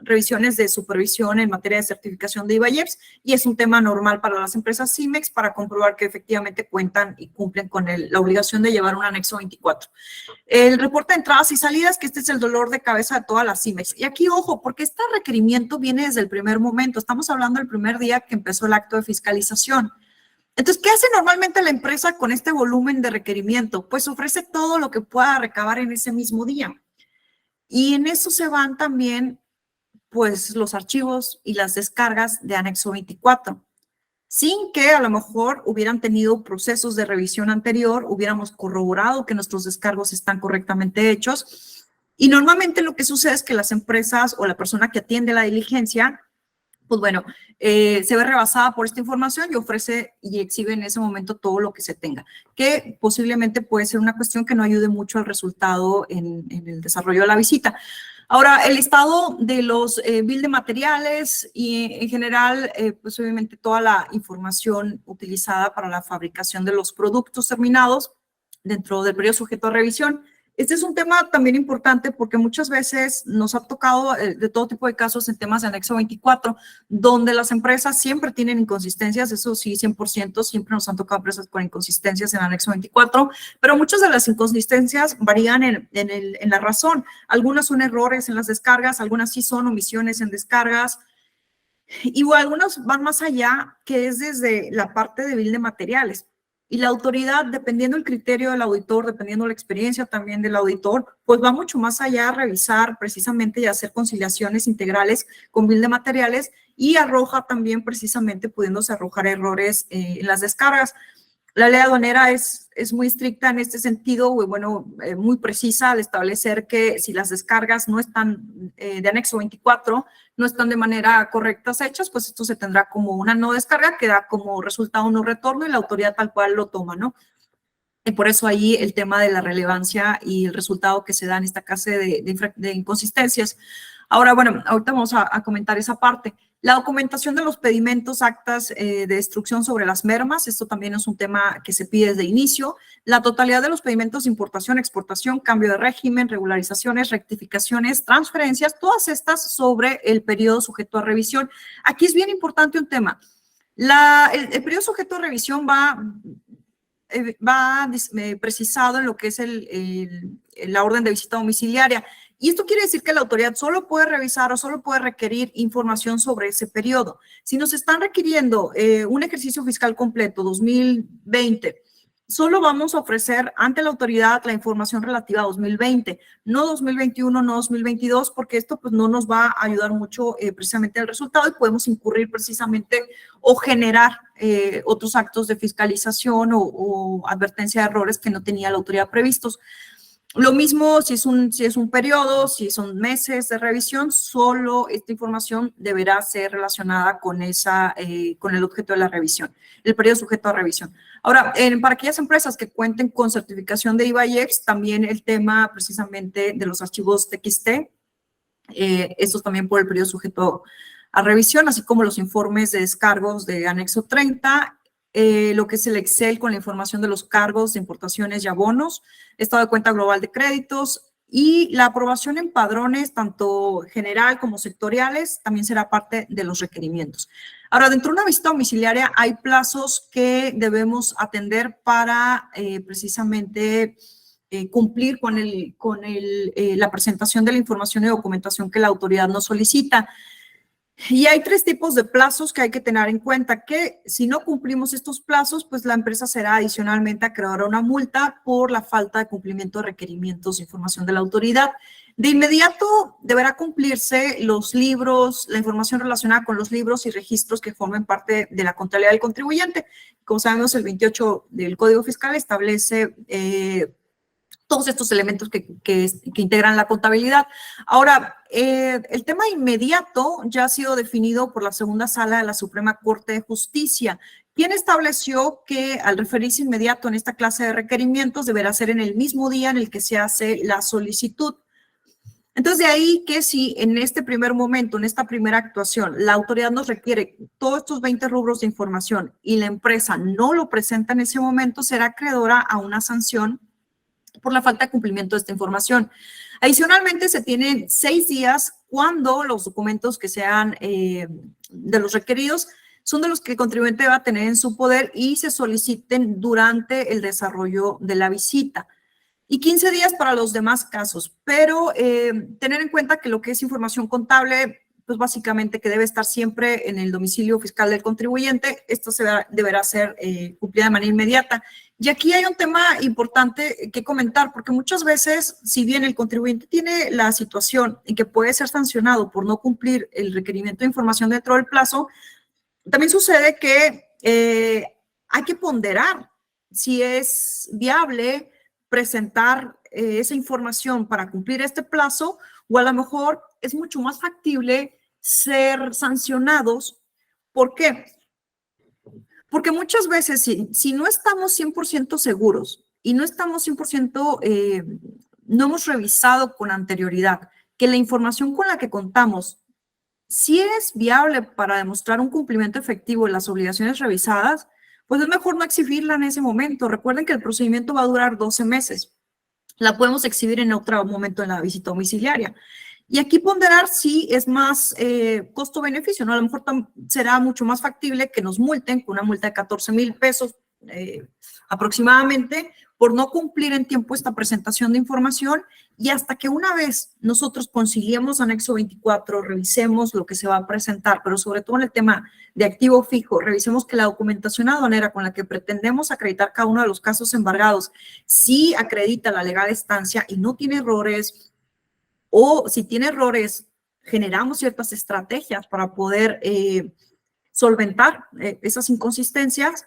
revisiones de supervisión en materia de certificación de IVA-IEPS, y es un tema normal para las empresas CIMEX para comprobar que efectivamente cuentan y cumplen con la obligación de llevar un anexo 24. El reporte de entradas y salidas, que este es el dolor de cabeza de todas las CIMEX. Y aquí, ojo, porque este requerimiento viene desde el primer momento. Estamos hablando del primer día que empezó el acto de fiscalización. Entonces, ¿qué hace normalmente la empresa con este volumen de requerimiento? Pues ofrece todo lo que pueda recabar en ese mismo día. Y en eso se van también pues los archivos y las descargas de anexo 24, sin que a lo mejor hubieran tenido procesos de revisión anterior, hubiéramos corroborado que nuestros descargos están correctamente hechos. Y normalmente lo que sucede es que las empresas o la persona que atiende la diligencia, pues bueno, se ve rebasada por esta información y ofrece y exhibe en ese momento todo lo que se tenga, que posiblemente puede ser una cuestión que no ayude mucho al resultado en el desarrollo de la visita. Ahora, el listado de los bill de materiales y en general, pues obviamente toda la información utilizada para la fabricación de los productos terminados dentro del periodo sujeto a revisión. Este es un tema también importante porque muchas veces nos ha tocado de todo tipo de casos en temas de anexo 24, donde las empresas siempre tienen inconsistencias, eso sí, 100%, siempre nos han tocado empresas con inconsistencias en anexo 24, pero muchas de las inconsistencias varían en la razón. Algunas son errores en las descargas, algunas sí son omisiones en descargas, y algunas van más allá, que es desde la parte de bill de materiales. Y la autoridad, dependiendo del criterio del auditor, dependiendo la experiencia también del auditor, pues va mucho más allá a revisar precisamente y hacer conciliaciones integrales con bill de materiales y arroja también precisamente pudiéndose arrojar errores en las descargas. La ley aduanera es muy estricta en este sentido, bueno, muy precisa al establecer que si las descargas no están de anexo 24, no están de manera correcta hechas, pues esto se tendrá como una no descarga que da como resultado un no retorno y la autoridad tal cual lo toma, ¿no? Y por eso ahí el tema de la relevancia y el resultado que se da en esta clase de inconsistencias. Ahora, bueno, ahorita vamos a comentar esa parte. La documentación de los pedimentos, actas de instrucción sobre las mermas, esto también es un tema que se pide desde el inicio. La totalidad de los pedimentos de importación, exportación, cambio de régimen, regularizaciones, rectificaciones, transferencias, todas estas sobre el periodo sujeto a revisión. Aquí es bien importante un tema. El periodo sujeto a revisión va precisado en lo que es la orden de visita domiciliaria. Y esto quiere decir que la autoridad solo puede revisar o solo puede requerir información sobre ese periodo. Si nos están requiriendo un ejercicio fiscal completo 2020, solo vamos a ofrecer ante la autoridad la información relativa a 2020, no 2021, no 2022, porque esto pues no nos va a ayudar mucho precisamente al resultado y podemos incurrir precisamente o generar otros actos de fiscalización o advertencia de errores que no tenía la autoridad previstos. Lo mismo si es un periodo, si son meses de revisión, solo esta información deberá ser relacionada con el objeto de la revisión, el periodo sujeto a revisión. Ahora, para aquellas empresas que cuenten con certificación de IVA-IEPS, también el tema precisamente de los archivos TXT, estos también por el periodo sujeto a revisión, así como los informes de descargos de anexo 30, lo que es el Excel con la información de los cargos de importaciones y abonos, estado de cuenta global de créditos y la aprobación en padrones, tanto general como sectoriales, también será parte de los requerimientos. Ahora, dentro de una visita domiciliaria hay plazos que debemos atender para precisamente cumplir con la presentación de la información y documentación que la autoridad nos solicita. Y hay tres tipos de plazos que hay que tener en cuenta, que si no cumplimos estos plazos, pues la empresa será adicionalmente acreedora a una multa por la falta de cumplimiento de requerimientos de información de la autoridad. De inmediato deberá cumplirse los libros, la información relacionada con los libros y registros que formen parte de la contabilidad del contribuyente. Como sabemos, el 28 del Código Fiscal establece todos estos elementos que integran la contabilidad. Ahora, el tema inmediato ya ha sido definido por la segunda sala de la Suprema Corte de Justicia, quien estableció que al referirse inmediato en esta clase de requerimientos deberá ser en el mismo día en el que se hace la solicitud. Entonces, de ahí que si en este primer momento, en esta primera actuación, la autoridad nos requiere todos estos 20 rubros de información y la empresa no lo presenta en ese momento, será acreedora a una sanción por la falta de cumplimiento de esta información. Adicionalmente, se tienen 6 días cuando los documentos que sean de los requeridos son de los que el contribuyente va a tener en su poder y se soliciten durante el desarrollo de la visita. Y 15 días para los demás casos, pero tener en cuenta que lo que es información contable, pues básicamente que debe estar siempre en el domicilio fiscal del contribuyente, esto deberá ser cumplida de manera inmediata. Y aquí hay un tema importante que comentar, porque muchas veces, si bien el contribuyente tiene la situación en que puede ser sancionado por no cumplir el requerimiento de información dentro del plazo, también sucede que hay que ponderar si es viable presentar esa información para cumplir este plazo, o a lo mejor es mucho más factible ser sancionados. ¿Por qué? Porque muchas veces si no estamos 100% seguros y no estamos 100%, no hemos revisado con anterioridad que la información con la que contamos si es viable para demostrar un cumplimiento efectivo de las obligaciones revisadas, pues es mejor no exhibirla en ese momento. Recuerden que el procedimiento va a durar 12 meses. La podemos exhibir en otro momento en la visita domiciliaria. Y aquí ponderar si es más costo-beneficio, ¿no? A lo mejor será mucho más factible que nos multen con una multa de 14,000 pesos aproximadamente por no cumplir en tiempo esta presentación de información, y hasta que una vez nosotros conciliemos anexo 24, revisemos lo que se va a presentar, pero sobre todo en el tema de activo fijo, revisemos que la documentación aduanera con la que pretendemos acreditar cada uno de los casos embargados sí acredita la legal estancia y no tiene errores, o si tiene errores, generamos ciertas estrategias para poder solventar esas inconsistencias,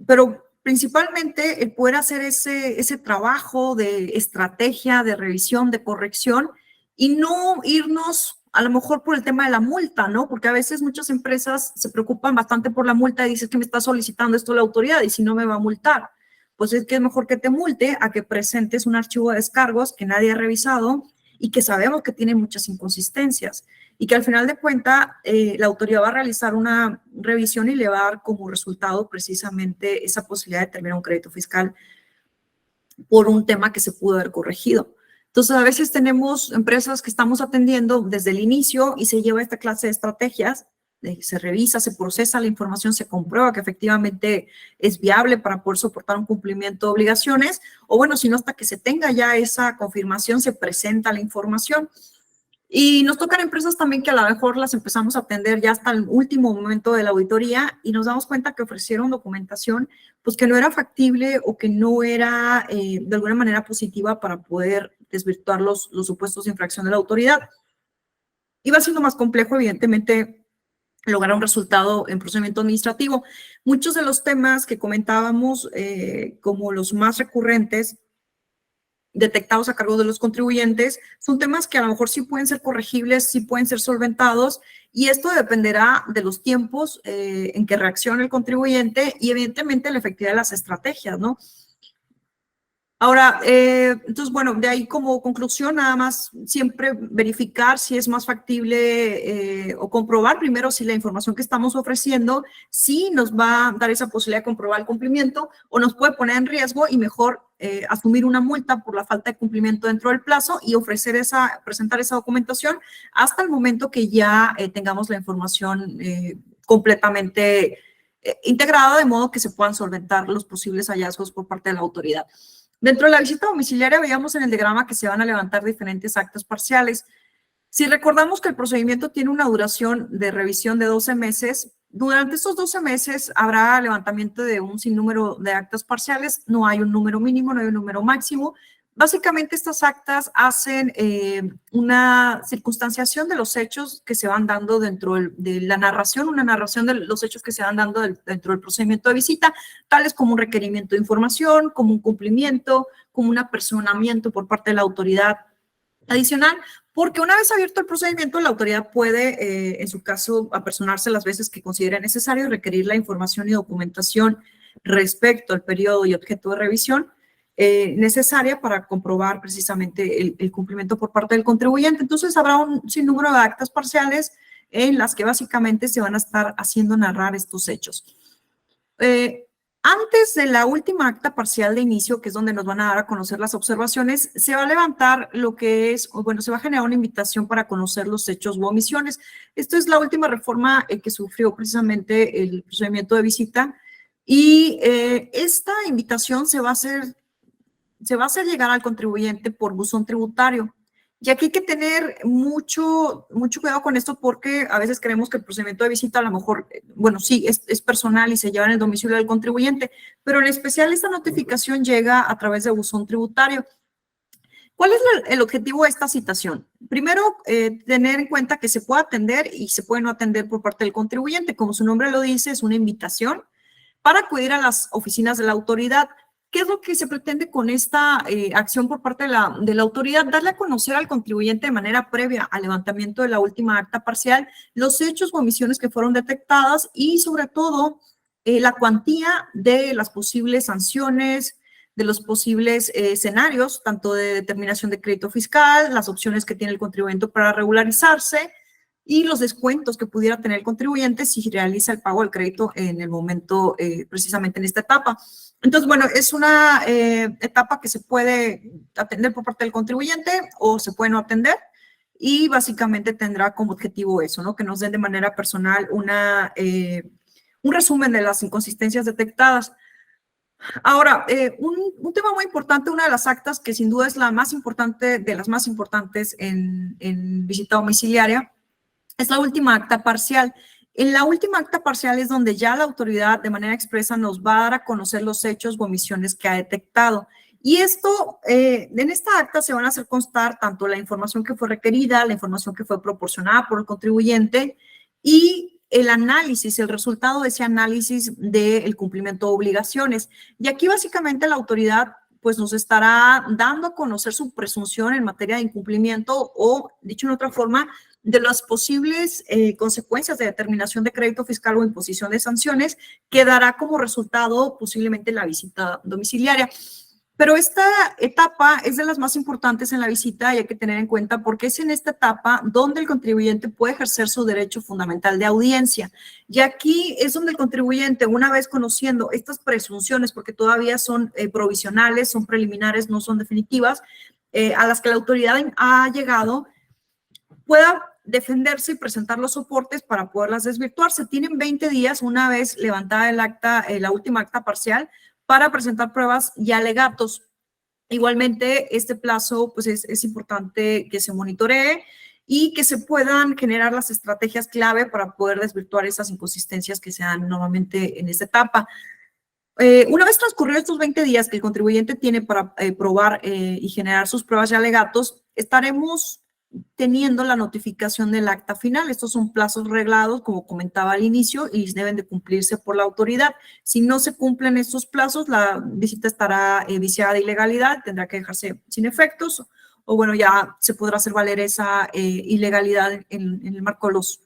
pero principalmente el poder hacer ese trabajo de estrategia, de revisión, de corrección, y no irnos a lo mejor por el tema de la multa, ¿no? Porque a veces muchas empresas se preocupan bastante por la multa y dicen que me está solicitando esto la autoridad y si no me va a multar. Pues es que es mejor que te multe a que presentes un archivo de descargos que nadie ha revisado y que sabemos que tiene muchas inconsistencias, y que al final de cuentas la autoridad va a realizar una revisión y le va a dar como resultado precisamente esa posibilidad de terminar un crédito fiscal por un tema que se pudo haber corregido. Entonces, a veces tenemos empresas que estamos atendiendo desde el inicio y se lleva esta clase de estrategias, se revisa, se procesa la información, se comprueba que efectivamente es viable para poder soportar un cumplimiento de obligaciones, o bueno, si no, hasta que se tenga ya esa confirmación, se presenta la información. Y nos tocan empresas también que a lo mejor las empezamos a atender ya hasta el último momento de la auditoría y nos damos cuenta que ofrecieron documentación pues que no era factible o que no era de alguna manera positiva para poder desvirtuar los supuestos de infracción de la autoridad. Iba siendo más complejo, evidentemente, lograr un resultado en procedimiento administrativo. Muchos de los temas que comentábamos como los más recurrentes detectados a cargo de los contribuyentes son temas que a lo mejor sí pueden ser corregibles, sí pueden ser solventados, y esto dependerá de los tiempos en que reaccione el contribuyente y evidentemente la efectividad de las estrategias, ¿no? Ahora, entonces, bueno, de ahí como conclusión, nada más siempre verificar si es más factible o comprobar primero si la información que estamos ofreciendo sí nos va a dar esa posibilidad de comprobar el cumplimiento o nos puede poner en riesgo, y mejor asumir una multa por la falta de cumplimiento dentro del plazo y presentar esa documentación hasta el momento que ya tengamos la información completamente integrada, de modo que se puedan solventar los posibles hallazgos por parte de la autoridad. Dentro de la visita domiciliaria veíamos en el diagrama que se van a levantar diferentes actas parciales. Si recordamos que el procedimiento tiene una duración de revisión de 12 meses, durante estos 12 meses habrá levantamiento de un sinnúmero de actas parciales, no hay un número mínimo, no hay un número máximo. Básicamente estas actas hacen una circunstanciación de los hechos que se van dando dentro de la narración, una narración de los hechos que se van dando dentro del procedimiento de visita, tales como un requerimiento de información, como un cumplimiento, como un apersonamiento por parte de la autoridad adicional, porque una vez abierto el procedimiento, la autoridad puede, en su caso, apersonarse las veces que considere necesario y requerir la información y documentación respecto al periodo y objeto de revisión necesaria para comprobar precisamente el cumplimiento por parte del contribuyente. Entonces, habrá un sinnúmero de actas parciales en las que básicamente se van a estar haciendo narrar estos hechos. Antes de la última acta parcial de inicio, que es donde nos van a dar a conocer las observaciones, se va a levantar lo que es, o bueno, se va a generar una invitación para conocer los hechos u omisiones. Esto es la última reforma que sufrió precisamente el procedimiento de visita y esta invitación se va a hacer llegar al contribuyente por buzón tributario. Y aquí hay que tener mucho cuidado con esto porque a veces creemos que el procedimiento de visita a lo mejor, bueno, sí, es personal y se lleva en el domicilio del contribuyente, pero en especial esta notificación llega a través de buzón tributario. ¿Cuál es el objetivo de esta citación? Primero, tener en cuenta que se puede atender y se puede no atender por parte del contribuyente. Como su nombre lo dice, es una invitación para acudir a las oficinas de la autoridad. ¿Qué es lo que se pretende con esta acción por parte de la autoridad? Darle a conocer al contribuyente de manera previa al levantamiento de la última acta parcial los hechos o omisiones que fueron detectadas y sobre todo la cuantía de las posibles sanciones, de los posibles escenarios, tanto de determinación de crédito fiscal, las opciones que tiene el contribuyente para regularizarse y los descuentos que pudiera tener el contribuyente si realiza el pago del crédito en el momento, precisamente en esta etapa. Entonces, bueno, es una etapa que se puede atender por parte del contribuyente o se puede no atender y básicamente tendrá como objetivo eso, ¿no? Que nos den de manera personal un resumen de las inconsistencias detectadas. Ahora, un tema muy importante, una de las actas que sin duda es la más importante, de las más importantes en visita domiciliaria, es la última acta parcial. En la última acta parcial es donde ya la autoridad de manera expresa nos va a dar a conocer los hechos o omisiones que ha detectado. Y esto, en esta acta se van a hacer constar tanto la información que fue requerida, la información que fue proporcionada por el contribuyente y el análisis, el resultado de ese análisis del cumplimiento de obligaciones. Y aquí básicamente la autoridad pues nos estará dando a conocer su presunción en materia de incumplimiento o, dicho en otra forma, de las posibles consecuencias de determinación de crédito fiscal o imposición de sanciones que dará como resultado posiblemente la visita domiciliaria. Pero esta etapa es de las más importantes en la visita y hay que tener en cuenta porque es en esta etapa donde el contribuyente puede ejercer su derecho fundamental de audiencia. Y aquí es donde el contribuyente, una vez conociendo estas presunciones, porque todavía son provisionales, son preliminares, no son definitivas, a las que la autoridad ha llegado, pueda defenderse y presentar los soportes para poderlas desvirtuar. Se tienen 20 días una vez levantada el acta, la última acta parcial, para presentar pruebas y alegatos. Igualmente, este plazo pues es importante que se monitoree y que se puedan generar las estrategias clave para poder desvirtuar esas inconsistencias que se dan normalmente en esta etapa. Una vez transcurridos estos 20 días que el contribuyente tiene para probar y generar sus pruebas y alegatos, estaremos teniendo la notificación del acta final. Estos son plazos reglados, como comentaba al inicio, y deben de cumplirse por la autoridad. Si no se cumplen estos plazos, la visita estará viciada de ilegalidad, tendrá que dejarse sin efectos, o bueno, ya se podrá hacer valer esa ilegalidad en el marco de los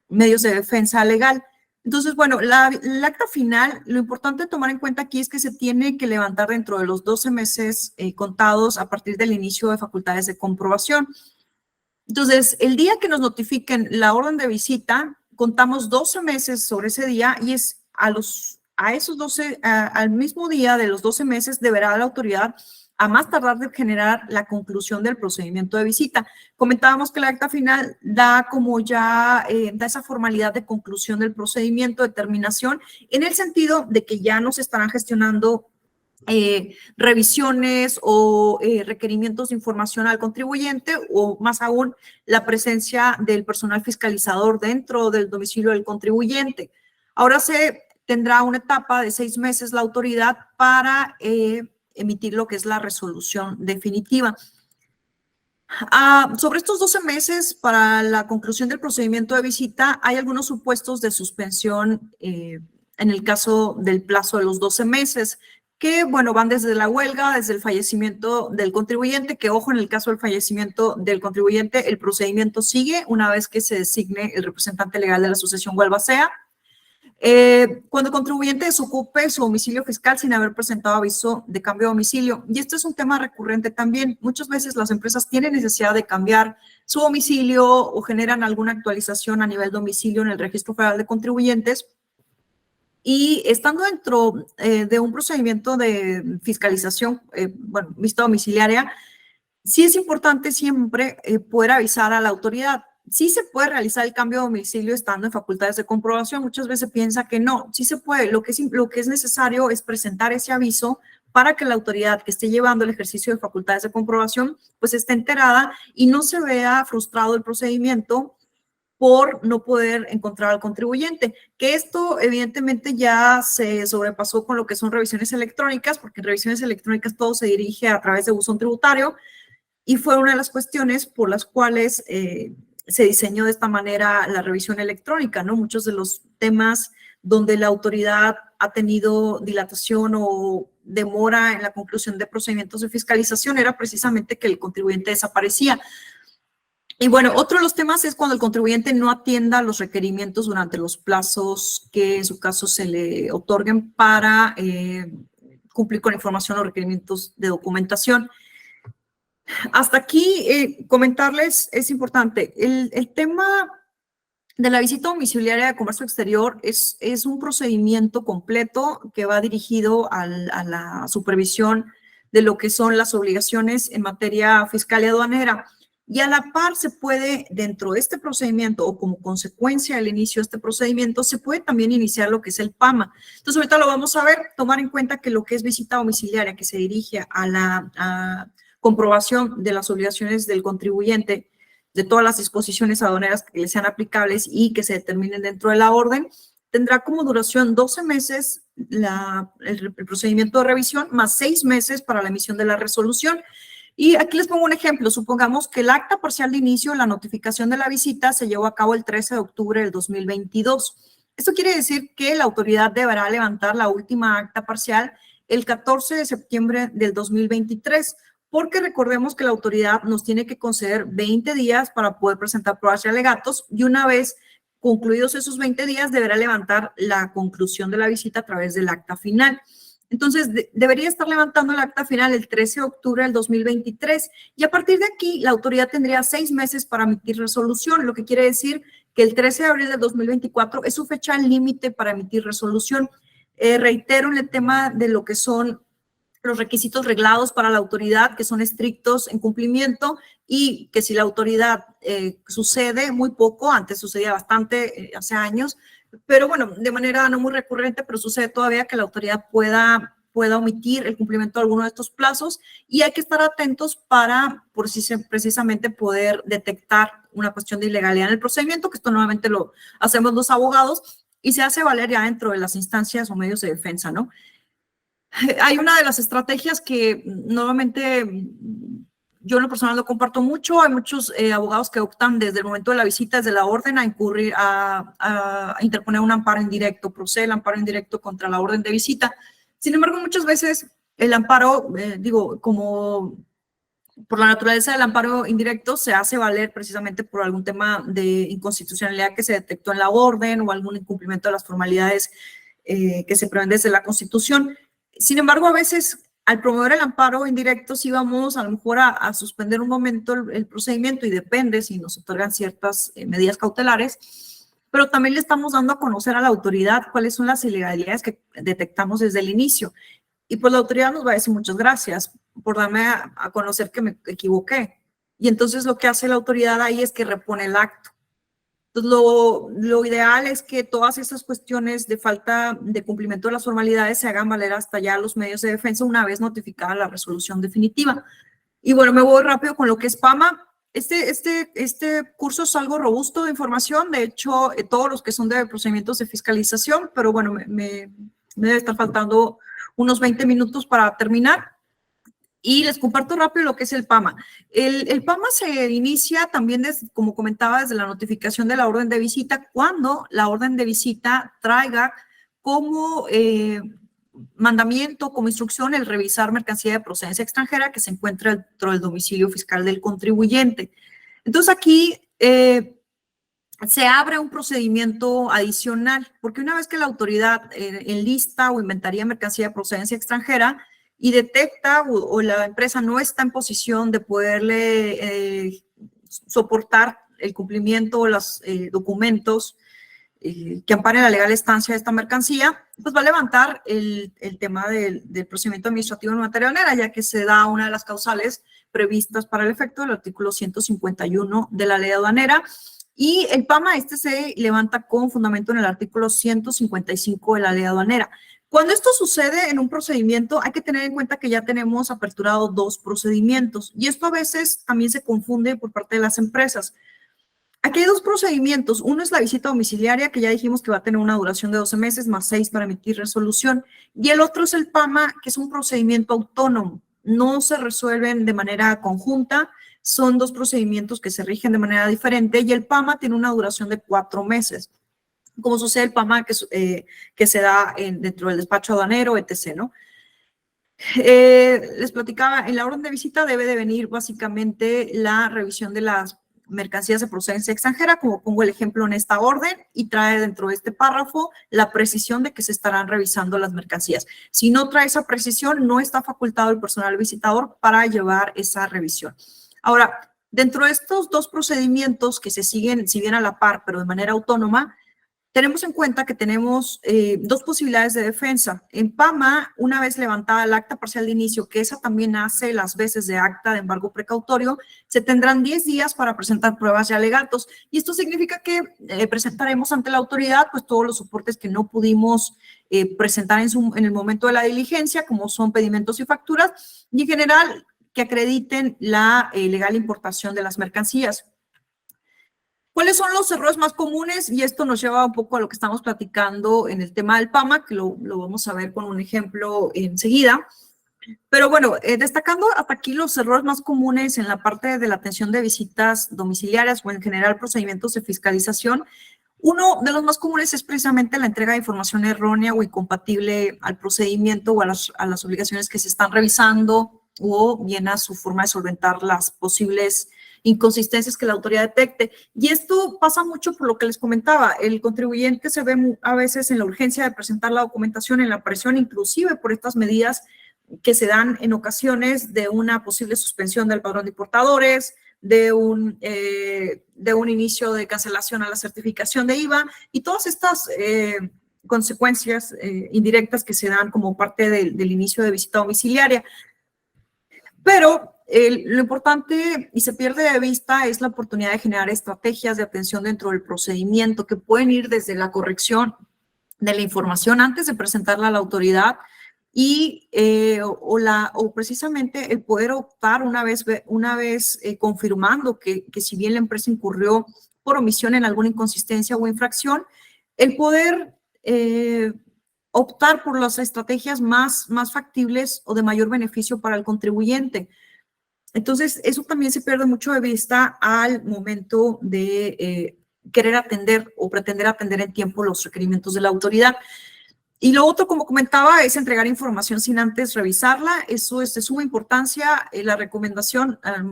medios de defensa legal. Entonces, bueno, el acta final, lo importante de tomar en cuenta aquí es que se tiene que levantar dentro de los 12 meses contados a partir del inicio de facultades de comprobación. Entonces, el día que nos notifiquen la orden de visita, contamos 12 meses sobre ese día y es al mismo día de los 12 meses deberá la autoridad a más tardar de generar la conclusión del procedimiento de visita. Comentábamos que la acta final da como ya, da esa formalidad de conclusión del procedimiento de terminación en el sentido de que ya no se estarán gestionando revisiones o requerimientos de información al contribuyente o más aún la presencia del personal fiscalizador dentro del domicilio del contribuyente. Ahora se tendrá una etapa de 6 meses la autoridad para emitir lo que es la resolución definitiva. Sobre estos 12 meses para la conclusión del procedimiento de visita hay algunos supuestos de suspensión en el caso del plazo de los 12 meses que, bueno, van desde la huelga, desde el fallecimiento del contribuyente, que, ojo, en el caso del fallecimiento del contribuyente, el procedimiento sigue una vez que se designe el representante legal de la asociación o albacea. Cuando el contribuyente desocupe su domicilio fiscal sin haber presentado aviso de cambio de domicilio. Y esto es un tema recurrente también. Muchas veces las empresas tienen necesidad de cambiar su domicilio o generan alguna actualización a nivel domicilio en el Registro Federal de Contribuyentes. Y estando dentro de un procedimiento de fiscalización, visita domiciliaria, sí es importante siempre poder avisar a la autoridad. Sí se puede realizar el cambio de domicilio estando en facultades de comprobación. Muchas veces piensa que no, sí se puede. Lo que es necesario es presentar ese aviso para que la autoridad que esté llevando el ejercicio de facultades de comprobación pues esté enterada y no se vea frustrado el procedimiento por no poder encontrar al contribuyente, que esto evidentemente ya se sobrepasó con lo que son revisiones electrónicas, porque en revisiones electrónicas todo se dirige a través de buzón tributario, y fue una de las cuestiones por las cuales se diseñó de esta manera la revisión electrónica, ¿no? Muchos de los temas donde la autoridad ha tenido dilatación o demora en la conclusión de procedimientos de fiscalización era precisamente que el contribuyente desaparecía. Y bueno, otro de los temas es cuando el contribuyente no atienda los requerimientos durante los plazos que en su caso se le otorguen para cumplir con la información o requerimientos de documentación. Hasta aquí comentarles, es importante, el tema de la visita domiciliaria de comercio exterior es un procedimiento completo que va dirigido a la supervisión de lo que son las obligaciones en materia fiscal y aduanera. Y a la par se puede, dentro de este procedimiento o como consecuencia del inicio de este procedimiento, se puede también iniciar lo que es el PAMA. Entonces, ahorita lo vamos a ver, tomar en cuenta que lo que es visita domiciliaria, que se dirige a la comprobación de las obligaciones del contribuyente, de todas las disposiciones aduaneras que le sean aplicables y que se determinen dentro de la orden, tendrá como duración 12 meses el procedimiento de revisión, más 6 meses para la emisión de la resolución. Y aquí les pongo un ejemplo. Supongamos que el acta parcial de inicio, la notificación de la visita, se llevó a cabo el 13 de octubre del 2022. Esto quiere decir que la autoridad deberá levantar la última acta parcial el 14 de septiembre del 2023, porque recordemos que la autoridad nos tiene que conceder 20 días para poder presentar pruebas y alegatos, y una vez concluidos esos 20 días deberá levantar la conclusión de la visita a través del acta final. Entonces, debería estar levantando el acta final el 13 de octubre del 2023 y a partir de aquí la autoridad tendría 6 meses para emitir resolución, lo que quiere decir que el 13 de abril del 2024 es su fecha límite para emitir resolución. Reitero en el tema de lo que son los requisitos reglados para la autoridad, que son estrictos en cumplimiento y que si la autoridad sucede muy poco, antes sucedía bastante, hace años, pero bueno, de manera no muy recurrente, pero sucede todavía que la autoridad pueda omitir el cumplimiento de alguno de estos plazos y hay que estar atentos para precisamente poder detectar una cuestión de ilegalidad en el procedimiento, que esto nuevamente lo hacemos los abogados y se hace valer ya dentro de las instancias o medios de defensa, ¿no? Hay una de las estrategias que normalmente yo en lo personal lo comparto mucho. Hay muchos abogados que optan desde el momento de la visita, desde la orden, a incurrir, a interponer un amparo indirecto, procede el amparo indirecto contra la orden de visita. Sin embargo, muchas veces el amparo, como por la naturaleza del amparo indirecto, se hace valer precisamente por algún tema de inconstitucionalidad que se detectó en la orden o algún incumplimiento de las formalidades que se prevén desde la Constitución. Sin embargo, a veces al promover el amparo indirecto sí vamos a lo mejor a suspender un momento el procedimiento y depende si nos otorgan ciertas medidas cautelares, pero también le estamos dando a conocer a la autoridad cuáles son las ilegalidades que detectamos desde el inicio. Y pues la autoridad nos va a decir muchas gracias por darme a conocer que me equivoqué. Y entonces lo que hace la autoridad ahí es que repone el acto. Entonces, lo ideal es que todas esas cuestiones de falta de cumplimiento de las formalidades se hagan valer hasta ya los medios de defensa una vez notificada la resolución definitiva. Y bueno, me voy rápido con lo que es PAMA. Este curso es algo robusto de información, de hecho, todos los que son de procedimientos de fiscalización, pero bueno, me debe estar faltando unos 20 minutos para terminar. Y les comparto rápido lo que es el PAMA. El PAMA se inicia también, como comentaba, desde la notificación de la orden de visita, cuando la orden de visita traiga como mandamiento, como instrucción, el revisar mercancía de procedencia extranjera que se encuentra dentro del domicilio fiscal del contribuyente. Entonces aquí se abre un procedimiento adicional, porque una vez que la autoridad enlista o inventaría mercancía de procedencia extranjera, y detecta o la empresa no está en posición de poderle soportar el cumplimiento o los documentos que ampare la legal estancia de esta mercancía, pues va a levantar el tema del procedimiento administrativo en materia aduanera, ya que se da una de las causales previstas para el efecto del artículo 151 de la ley aduanera. Y el PAMA se levanta con fundamento en el artículo 155 de la ley aduanera. Cuando esto sucede en un procedimiento, hay que tener en cuenta que ya tenemos aperturado 2 procedimientos, y esto a veces también se confunde por parte de las empresas. Aquí hay 2 procedimientos. Uno es la visita domiciliaria, que ya dijimos que va a tener una duración de 12 meses más 6 para emitir resolución. Y el otro es el PAMA, que es un procedimiento autónomo. No se resuelven de manera conjunta. Son 2 procedimientos que se rigen de manera diferente. Y el PAMA tiene una duración de 4 meses. Como sucede el PAMA que se da dentro del despacho aduanero, etc., ¿no? Les platicaba, en la orden de visita debe de venir básicamente la revisión de las mercancías de procedencia extranjera, como pongo el ejemplo en esta orden, y trae dentro de este párrafo la precisión de que se estarán revisando las mercancías. Si no trae esa precisión, no está facultado el personal visitador para llevar esa revisión. Ahora, dentro de estos 2 procedimientos que se siguen, si bien a la par, pero de manera autónoma, tenemos en cuenta que tenemos 2 posibilidades de defensa. En PAMA, una vez levantada el acta parcial de inicio, que esa también hace las veces de acta de embargo precautorio, se tendrán 10 días para presentar pruebas y alegatos. Y esto significa que presentaremos ante la autoridad pues todos los soportes que no pudimos presentar en el momento de la diligencia, como son pedimentos y facturas, y en general que acrediten la legal importación de las mercancías. ¿Cuáles son los errores más comunes? Y esto nos lleva un poco a lo que estamos platicando en el tema del PAMA, que lo vamos a ver con un ejemplo enseguida. Pero bueno, destacando hasta aquí los errores más comunes en la parte de la atención de visitas domiciliarias o en general procedimientos de fiscalización, uno de los más comunes es precisamente la entrega de información errónea o incompatible al procedimiento o a las obligaciones que se están revisando, o bien a su forma de solventar las posibles inconsistencias que la autoridad detecte. Y esto pasa mucho por lo que les comentaba. El contribuyente se ve a veces en la urgencia de presentar la documentación, en la presión, inclusive por estas medidas que se dan en ocasiones de una posible suspensión del padrón de importadores, de un inicio de cancelación a la certificación de IVA y todas estas consecuencias indirectas que se dan como parte del inicio de visita domiciliaria. Pero lo importante y se pierde de vista es la oportunidad de generar estrategias de atención dentro del procedimiento que pueden ir desde la corrección de la información antes de presentarla a la autoridad y o precisamente el poder optar una vez confirmando que si bien la empresa incurrió por omisión en alguna inconsistencia o infracción, el poder optar por las estrategias más factibles o de mayor beneficio para el contribuyente. Entonces, eso también se pierde mucho de vista al momento de querer atender o pretender atender en tiempo los requerimientos de la autoridad. Y lo otro, como comentaba, es entregar información sin antes revisarla. Eso es de suma importancia. La recomendación, a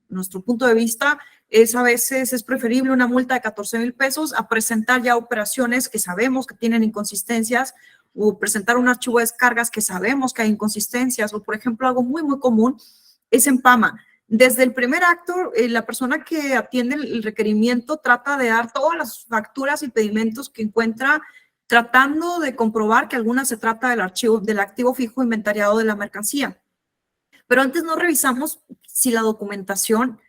nuestro punto de vista, es a veces es preferible una multa de 14,000 pesos a presentar ya operaciones que sabemos que tienen inconsistencias, o presentar un archivo de descargas que sabemos que hay inconsistencias, o por ejemplo, algo muy común es en PAMA. Desde el primer acto, la persona que atiende el requerimiento trata de dar todas las facturas y pedimentos que encuentra, tratando de comprobar que alguna se trata del activo fijo inventariado de la mercancía. Pero antes no revisamos si la documentación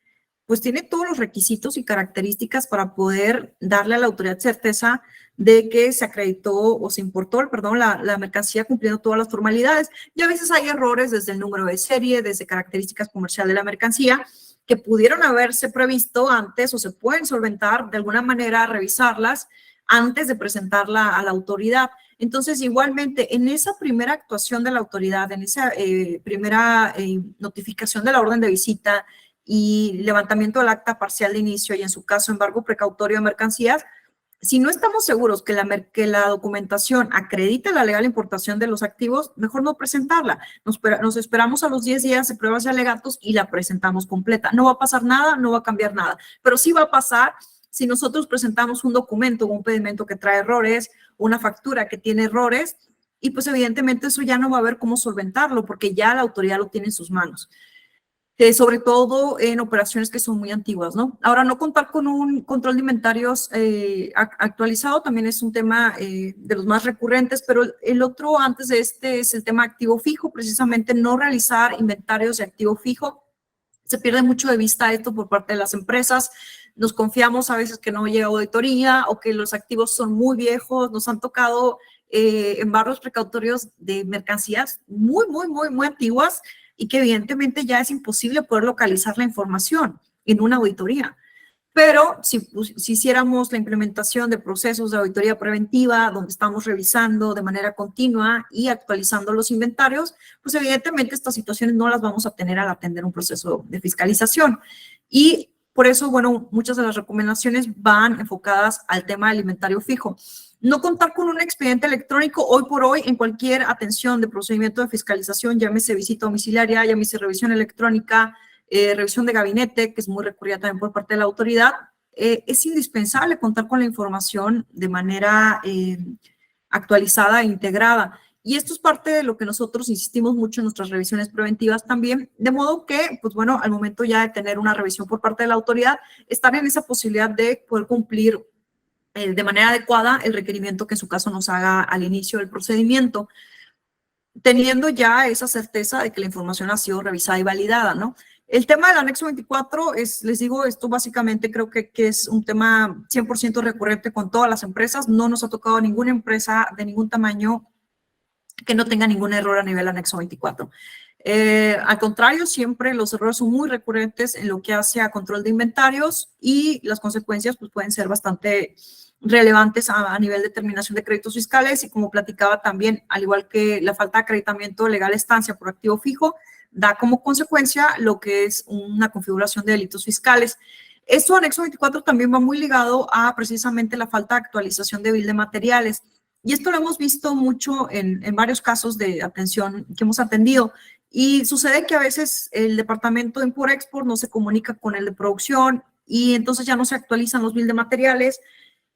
pues tiene todos los requisitos y características para poder darle a la autoridad certeza de que se acreditó o se importó, la mercancía cumpliendo todas las formalidades. Y a veces hay errores desde el número de serie, desde características comerciales de la mercancía, que pudieron haberse previsto antes o se pueden solventar de alguna manera, revisarlas antes de presentarla a la autoridad. Entonces, igualmente, en esa primera actuación de la autoridad, en esa primera notificación de la orden de visita y levantamiento del acta parcial de inicio y en su caso embargo precautorio de mercancías, si no estamos seguros que la documentación acredita la legal importación de los activos, mejor no presentarla. Nos esperamos a los 10 días de pruebas y alegatos y la presentamos completa. No va a pasar nada, no va a cambiar nada, pero sí va a pasar si nosotros presentamos un documento o un pedimento que trae errores, una factura que tiene errores, y pues evidentemente eso ya no va a haber cómo solventarlo porque ya la autoridad lo tiene en sus manos. sobre todo en operaciones que son muy antiguas, ¿no? Ahora, no contar con un control de inventarios actualizado también es un tema de los más recurrentes, pero el otro antes de este es el tema activo fijo, precisamente no realizar inventarios de activo fijo. Se pierde mucho de vista esto por parte de las empresas. Nos confiamos a veces que no llega auditoría o que los activos son muy viejos. Nos han tocado embargos precautorios de mercancías muy antiguas y que evidentemente ya es imposible poder localizar la información en una auditoría. Pero si hiciéramos la implementación de procesos de auditoría preventiva, donde estamos revisando de manera continua y actualizando los inventarios, pues evidentemente estas situaciones no las vamos a tener al atender un proceso de fiscalización. Y por eso, bueno, muchas de las recomendaciones van enfocadas al tema del inventario fijo. No contar con un expediente electrónico hoy por hoy en cualquier atención de procedimiento de fiscalización, llámese visita domiciliaria, llámese revisión electrónica, revisión de gabinete, que es muy recurrida también por parte de la autoridad. Es indispensable contar con la información de manera actualizada e integrada. Y esto es parte de lo que nosotros insistimos mucho en nuestras revisiones preventivas también, de modo que, pues bueno, al momento ya de tener una revisión por parte de la autoridad, estar en esa posibilidad de poder cumplir de manera adecuada el requerimiento que en su caso nos haga al inicio del procedimiento, teniendo ya esa certeza de que la información ha sido revisada y validada, ¿no? El tema del anexo 24 les digo, esto básicamente creo que es un tema 100% recurrente con todas las empresas. No nos ha tocado ninguna empresa de ningún tamaño que no tenga ningún error a nivel anexo 24. Al contrario, siempre los errores son muy recurrentes en lo que hace a control de inventarios y las consecuencias pues, pueden ser bastante relevantes a nivel de determinación de créditos fiscales y como platicaba también, al igual que la falta de acreditamiento legal de estancia por activo fijo, da como consecuencia lo que es una configuración de delitos fiscales. Esto, anexo 24, también va muy ligado a precisamente la falta de actualización de bill de materiales. Y esto lo hemos visto mucho en varios casos de atención que hemos atendido. Y sucede que a veces el departamento de Import-Export no se comunica con el de producción y entonces ya no se actualizan los bill de materiales.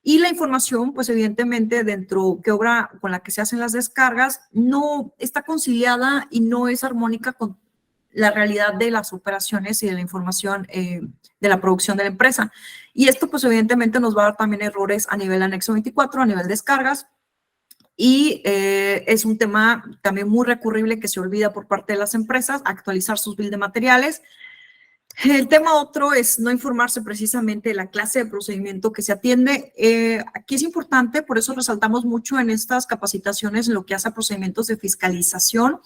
Y la información, pues evidentemente, dentro que obra con la que se hacen las descargas, no está conciliada y no es armónica con la realidad de las operaciones y de la información de la producción de la empresa. Y esto, pues evidentemente, nos va a dar también errores a nivel anexo 24, a nivel descargas. Y es un tema también muy recurrible que se olvida por parte de las empresas, actualizar sus bill de materiales. El tema otro es no informarse precisamente de la clase de procedimiento que se atiende. Aquí es importante, por eso resaltamos mucho en estas capacitaciones lo que hace a procedimientos de fiscalización,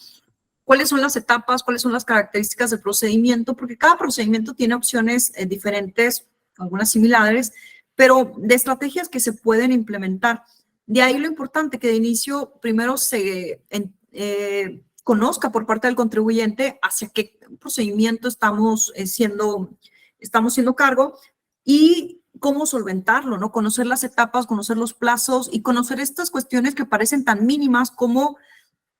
cuáles son las etapas, cuáles son las características del procedimiento, porque cada procedimiento tiene opciones diferentes, algunas similares, pero de estrategias que se pueden implementar. De ahí lo importante que de inicio primero se conozca por parte del contribuyente hacia qué procedimiento estamos siendo cargo y cómo solventarlo, ¿no? Conocer las etapas, conocer los plazos y conocer estas cuestiones que parecen tan mínimas como,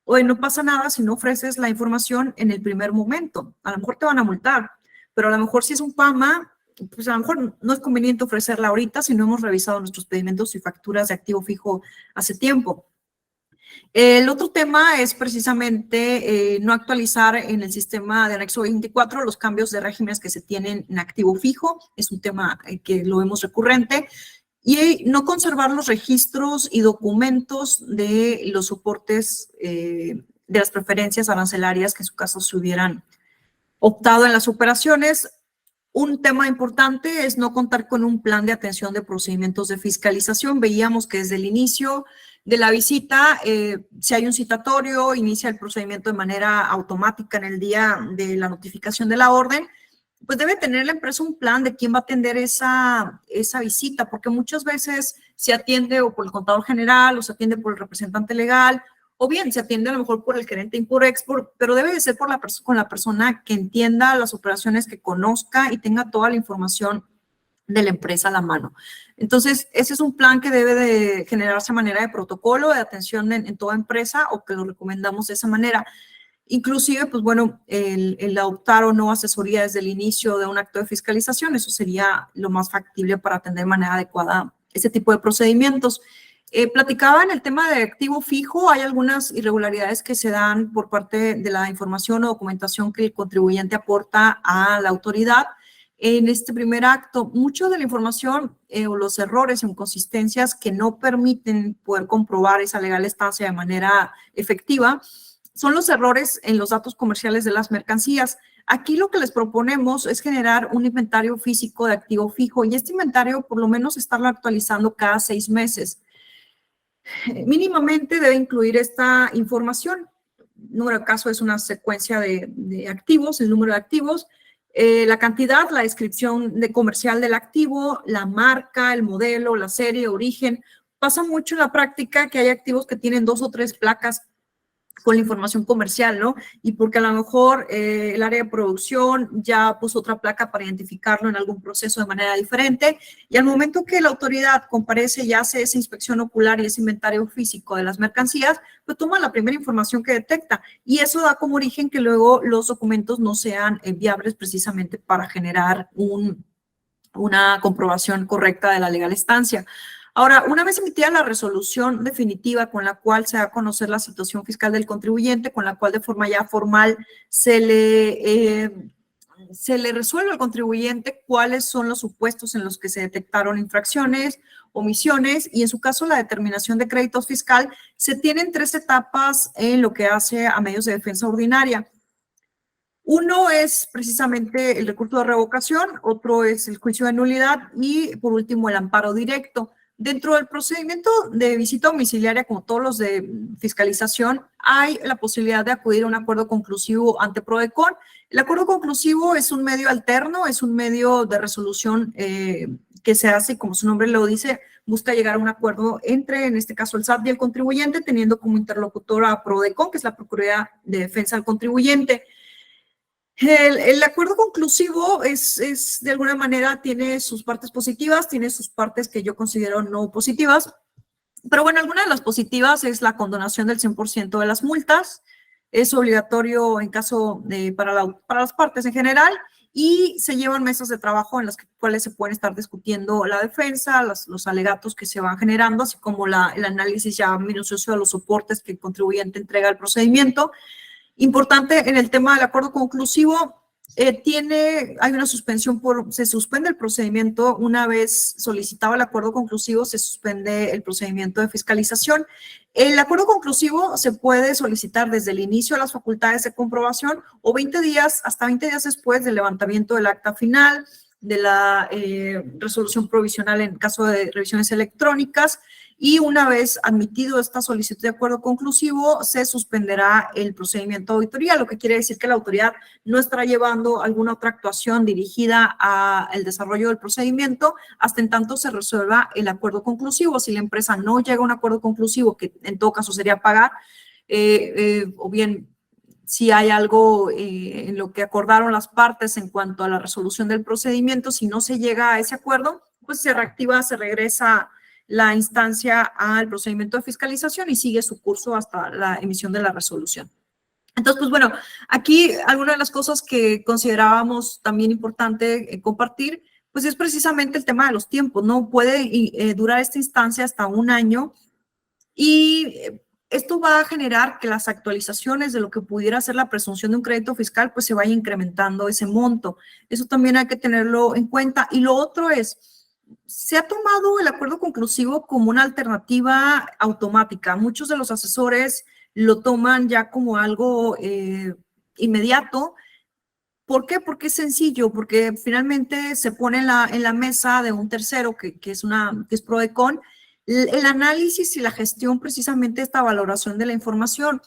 oye, no pasa nada si no ofreces la información en el primer momento. A lo mejor te van a multar, pero a lo mejor si es un PAMA, pues a lo mejor no es conveniente ofrecerla ahorita si no hemos revisado nuestros pedimentos y facturas de activo fijo hace tiempo. El otro tema es precisamente no actualizar en el sistema de anexo 24 los cambios de regímenes que se tienen en activo fijo. Es un tema que lo vemos recurrente. Y no conservar los registros y documentos de los soportes de las preferencias arancelarias que en su caso se hubieran optado en las operaciones. Un tema importante es no contar con un plan de atención de procedimientos de fiscalización. Veíamos que desde el inicio de la visita, si hay un citatorio, inicia el procedimiento de manera automática en el día de la notificación de la orden, pues debe tener la empresa un plan de quién va a atender esa visita, porque muchas veces se atiende o por el contador general o se atiende por el representante legal, o bien se atiende a lo mejor por el gerente Import-Export, pero debe de ser con la persona que entienda las operaciones, que conozca y tenga toda la información de la empresa a la mano. Entonces, ese es un plan que debe de generarse a manera de protocolo de atención en toda empresa o que lo recomendamos de esa manera. Inclusive, pues bueno, el adoptar o no asesoría desde el inicio de un acto de fiscalización, eso sería lo más factible para atender de manera adecuada ese tipo de procedimientos. Platicaba en el tema de activo fijo, hay algunas irregularidades que se dan por parte de la información o documentación que el contribuyente aporta a la autoridad. En este primer acto, mucho de la información o los errores o inconsistencias que no permiten poder comprobar esa legal estancia de manera efectiva son los errores en los datos comerciales de las mercancías. Aquí lo que les proponemos es generar un inventario físico de activo fijo y este inventario por lo menos estarlo actualizando cada 6 meses. Mínimamente debe incluir esta información. El número de caso es una secuencia de activos, el número de activos, la cantidad, la descripción comercial del activo, la marca, el modelo, la serie, origen. Pasa mucho en la práctica que hay activos que tienen 2 o 3 placas con la información comercial, ¿no? Y porque a lo mejor el área de producción ya puso otra placa para identificarlo en algún proceso de manera diferente y al momento que la autoridad comparece y hace esa inspección ocular y ese inventario físico de las mercancías, pues toma la primera información que detecta y eso da como origen que luego los documentos no sean viables precisamente para generar una comprobación correcta de la legal estancia. Ahora, una vez emitida la resolución definitiva con la cual se da a conocer la situación fiscal del contribuyente, con la cual de forma ya formal se le resuelve al contribuyente cuáles son los supuestos en los que se detectaron infracciones, omisiones y en su caso la determinación de créditos fiscal, se tienen 3 etapas en lo que hace a medios de defensa ordinaria. Uno es precisamente el recurso de revocación, otro es el juicio de nulidad y por último el amparo directo. Dentro del procedimiento de visita domiciliaria, como todos los de fiscalización, hay la posibilidad de acudir a un acuerdo conclusivo ante PRODECON. El acuerdo conclusivo es un medio alterno, es un medio de resolución que se hace, como su nombre lo dice, busca llegar a un acuerdo entre, en este caso, el SAT y el contribuyente, teniendo como interlocutora a PRODECON, que es la Procuraduría de Defensa del Contribuyente. El acuerdo conclusivo es, de alguna manera, tiene sus partes positivas, tiene sus partes que yo considero no positivas, pero bueno, alguna de las positivas es la condonación del 100% de las multas, es obligatorio en caso para las partes en general y se llevan mesas de trabajo en las cuales se pueden estar discutiendo la defensa, los alegatos que se van generando, así como el análisis ya minucioso de los soportes que el contribuyente entrega al procedimiento. Importante en el tema del acuerdo conclusivo, hay una suspensión se suspende el procedimiento una vez solicitado el acuerdo conclusivo, se suspende el procedimiento de fiscalización. El acuerdo conclusivo se puede solicitar desde el inicio de las facultades de comprobación o hasta 20 días después del levantamiento del acta final, de la resolución provisional en caso de revisiones electrónicas. Y una vez admitido esta solicitud de acuerdo conclusivo, se suspenderá el procedimiento de auditoría, lo que quiere decir que la autoridad no estará llevando alguna otra actuación dirigida al desarrollo del procedimiento hasta en tanto se resuelva el acuerdo conclusivo. Si la empresa no llega a un acuerdo conclusivo, que en todo caso sería pagar, o bien si hay algo en lo que acordaron las partes en cuanto a la resolución del procedimiento, si no se llega a ese acuerdo, pues se reactiva, se regresa la instancia al procedimiento de fiscalización y sigue su curso hasta la emisión de la resolución. Entonces, pues bueno, aquí algunas de las cosas que considerábamos también importante compartir, pues es precisamente el tema de los tiempos, ¿no? Puede durar esta instancia hasta 1 año y esto va a generar que las actualizaciones de lo que pudiera ser la presunción de un crédito fiscal, pues se vaya incrementando ese monto. Eso también hay que tenerlo en cuenta. Y lo otro es, se ha tomado el acuerdo conclusivo como una alternativa automática. Muchos de los asesores lo toman ya como algo inmediato. ¿Por qué? Porque es sencillo, porque finalmente se pone en la mesa de un tercero que es PRODECON, el análisis y la gestión precisamente de esta valoración de la información.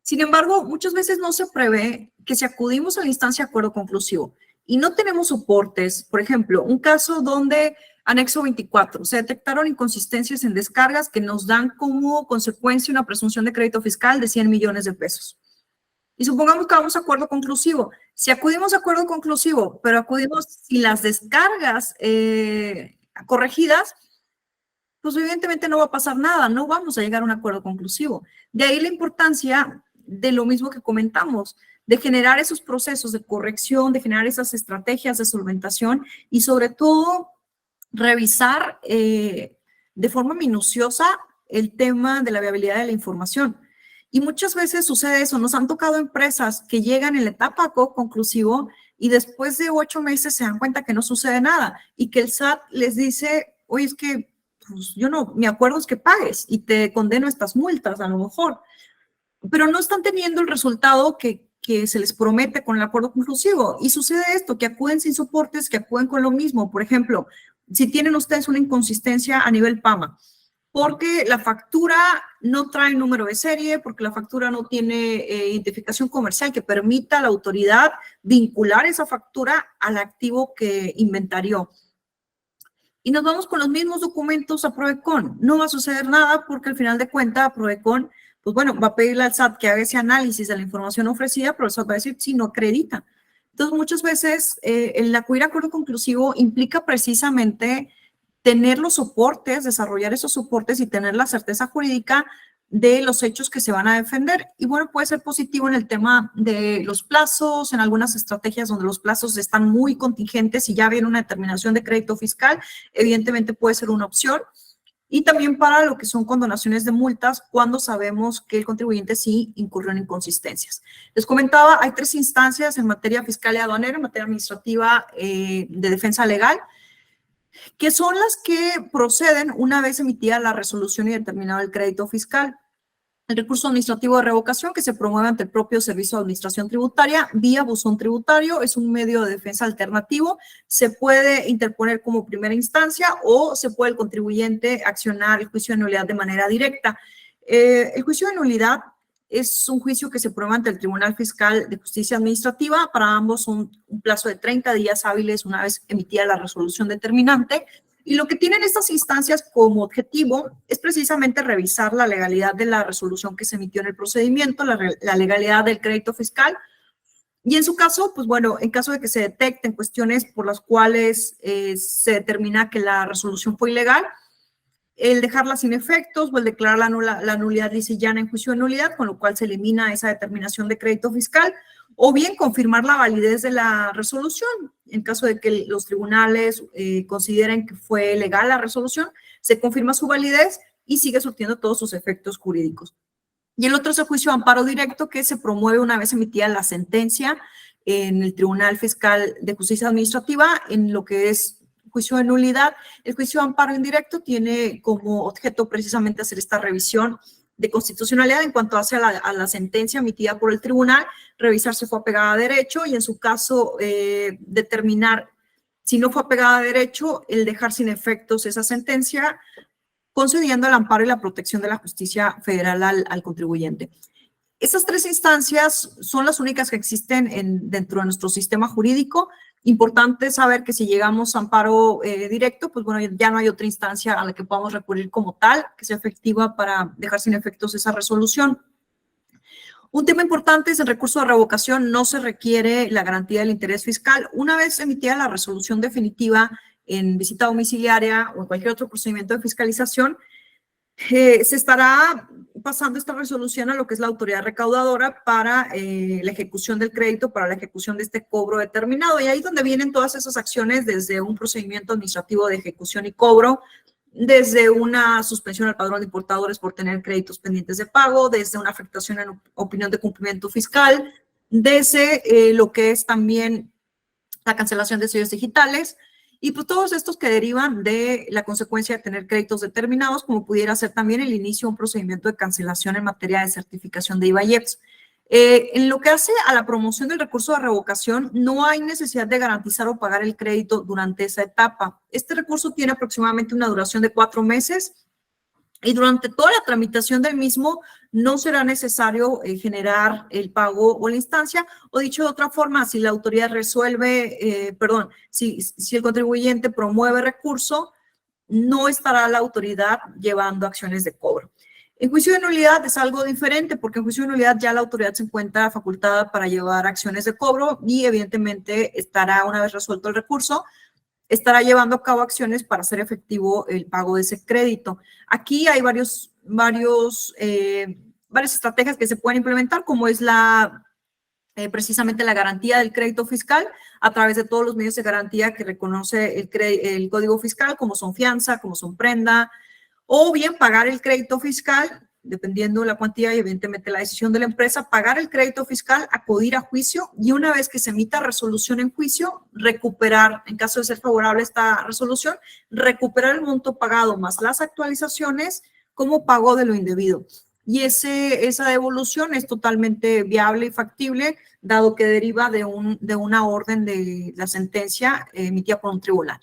Sin embargo, muchas veces no se prevé que si acudimos a la instancia de acuerdo conclusivo y no tenemos soportes, por ejemplo, un caso donde anexo 24, se detectaron inconsistencias en descargas que nos dan como consecuencia una presunción de crédito fiscal de 100 millones de pesos. Y supongamos que vamos a acuerdo conclusivo. Si acudimos a acuerdo conclusivo, pero acudimos sin las descargas corregidas, pues evidentemente no va a pasar nada, no vamos a llegar a un acuerdo conclusivo. De ahí la importancia de lo mismo que comentamos, de generar esos procesos de corrección, de generar esas estrategias de solventación y sobre todo revisar de forma minuciosa el tema de la viabilidad de la información. Y muchas veces sucede eso. Nos han tocado empresas que llegan en la etapa conclusivo y después de 8 meses se dan cuenta que no sucede nada y que el SAT les dice, oye, es que pues, yo no, mi acuerdo es que pagues y te condeno a estas multas a lo mejor, pero no están teniendo el resultado que se les promete con el acuerdo conclusivo. Y sucede esto, que acuden sin soportes, que acuden con lo mismo. Por ejemplo, si tienen ustedes una inconsistencia a nivel PAMA, porque la factura no trae número de serie, porque la factura no tiene identificación comercial que permita a la autoridad vincular esa factura al activo que inventarió. Y nos vamos con los mismos documentos a Prodecon. No va a suceder nada porque al final de cuentas Prodecon, pues bueno, va a pedirle al SAT que haga ese análisis de la información ofrecida, pero el SAT va a decir, sí, no acredita. Entonces, muchas veces el acudir a acuerdo conclusivo implica precisamente tener los soportes, desarrollar esos soportes y tener la certeza jurídica de los hechos que se van a defender. Y bueno, puede ser positivo en el tema de los plazos, en algunas estrategias donde los plazos están muy contingentes y ya viene una determinación de crédito fiscal, evidentemente puede ser una opción. Y también para lo que son condonaciones de multas cuando sabemos que el contribuyente sí incurrió en inconsistencias. Les comentaba, hay 3 instancias en materia fiscal y aduanera, en materia administrativa de defensa legal, que son las que proceden una vez emitida la resolución y determinado el crédito fiscal. El recurso administrativo de revocación que se promueve ante el propio Servicio de Administración Tributaria vía buzón tributario es un medio de defensa alternativo. Se puede interponer como primera instancia o se puede el contribuyente accionar el juicio de nulidad de manera directa. El juicio de nulidad es un juicio que se prueba ante el Tribunal Fiscal de Justicia Administrativa. Para ambos un plazo de 30 días hábiles una vez emitida la resolución determinante. Y lo que tienen estas instancias como objetivo es precisamente revisar la legalidad de la resolución que se emitió en el procedimiento, la legalidad del crédito fiscal. Y en su caso, pues bueno, en caso de que se detecten cuestiones por las cuales se determina que la resolución fue ilegal, el dejarla sin efectos o el declarar la nulidad lisillana en juicio de nulidad, con lo cual se elimina esa determinación de crédito fiscal, o bien confirmar la validez de la resolución. En caso de que los tribunales consideren que fue legal la resolución, se confirma su validez y sigue surtiendo todos sus efectos jurídicos. Y el otro es el juicio de amparo directo, que se promueve una vez emitida la sentencia en el Tribunal Fiscal de Justicia Administrativa en lo que es juicio de nulidad. El juicio de amparo indirecto tiene como objeto precisamente hacer esta revisión de constitucionalidad en cuanto hace a la sentencia emitida por el tribunal, revisar si fue apegada a derecho y en su caso determinar si no fue apegada a derecho, el dejar sin efectos esa sentencia, concediendo el amparo y la protección de la justicia federal al contribuyente. Esas 3 instancias son las únicas que existen dentro de nuestro sistema jurídico. Importante saber que si llegamos a amparo directo, pues bueno, ya no hay otra instancia a la que podamos recurrir como tal, que sea efectiva para dejar sin efectos esa resolución. Un tema importante es el recurso de revocación, no se requiere la garantía del interés fiscal. Una vez emitida la resolución definitiva en visita domiciliaria o en cualquier otro procedimiento de fiscalización, se estará pasando esta resolución a lo que es la autoridad recaudadora para la ejecución del crédito, para la ejecución de este cobro determinado. Y ahí es donde vienen todas esas acciones desde un procedimiento administrativo de ejecución y cobro, desde una suspensión al padrón de importadores por tener créditos pendientes de pago, desde una afectación en opinión de cumplimiento fiscal, desde lo que es también la cancelación de sellos digitales, y pues todos estos que derivan de la consecuencia de tener créditos determinados, como pudiera ser también el inicio de un procedimiento de cancelación en materia de certificación de IVA y EPS. En lo que hace a la promoción del recurso de revocación, no hay necesidad de garantizar o pagar el crédito durante esa etapa. Este recurso tiene aproximadamente una duración de 4 meses y durante toda la tramitación del mismo no será necesario generar el pago o la instancia, o dicho de otra forma, si la autoridad resuelve, si el contribuyente promueve recurso, no estará la autoridad llevando acciones de cobro. En juicio de nulidad es algo diferente porque en juicio de nulidad ya la autoridad se encuentra facultada para llevar acciones de cobro y evidentemente estará, una vez resuelto el recurso, estará llevando a cabo acciones para hacer efectivo el pago de ese crédito. Aquí hay varias estrategias que se pueden implementar, como es precisamente la garantía del crédito fiscal a través de todos los medios de garantía que reconoce el Código Fiscal, como son fianza, como son prenda, o bien pagar el crédito fiscal, dependiendo de la cuantía y evidentemente la decisión de la empresa, pagar el crédito fiscal, acudir a juicio y una vez que se emita resolución en juicio, recuperar, en caso de ser favorable esta resolución, recuperar el monto pagado más las actualizaciones como pago de lo indebido. Y esa devolución es totalmente viable y factible, dado que deriva de una orden de la sentencia emitida por un tribunal.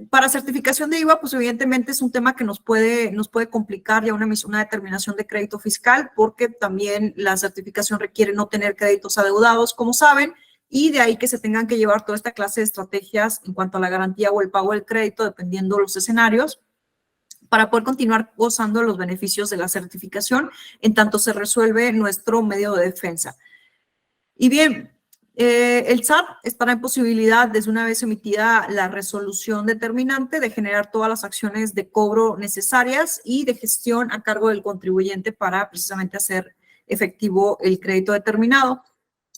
Para certificación de IVA, pues evidentemente es un tema que nos puede complicar ya una determinación de crédito fiscal, porque también la certificación requiere no tener créditos adeudados, como saben, y de ahí que se tengan que llevar toda esta clase de estrategias en cuanto a la garantía o el pago del crédito, dependiendo de los escenarios, para poder continuar gozando de los beneficios de la certificación, en tanto se resuelve nuestro medio de defensa. Y bien, el SAT estará en posibilidad, desde una vez emitida la resolución determinante, de generar todas las acciones de cobro necesarias y de gestión a cargo del contribuyente para precisamente hacer efectivo el crédito determinado.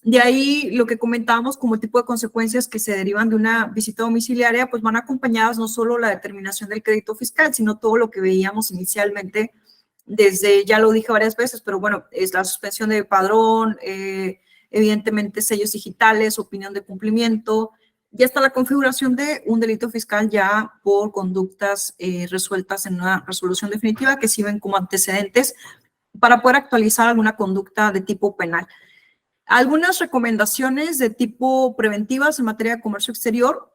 De ahí lo que comentábamos como tipo de consecuencias que se derivan de una visita domiciliaria, pues van acompañadas no solo la determinación del crédito fiscal, sino todo lo que veíamos inicialmente desde, ya lo dije varias veces, pero bueno, es la suspensión de padrón, evidentemente sellos digitales, opinión de cumplimiento, y hasta la configuración de un delito fiscal ya por conductas resueltas en una resolución definitiva que sirven como antecedentes para poder actualizar alguna conducta de tipo penal. Algunas recomendaciones de tipo preventivas en materia de comercio exterior.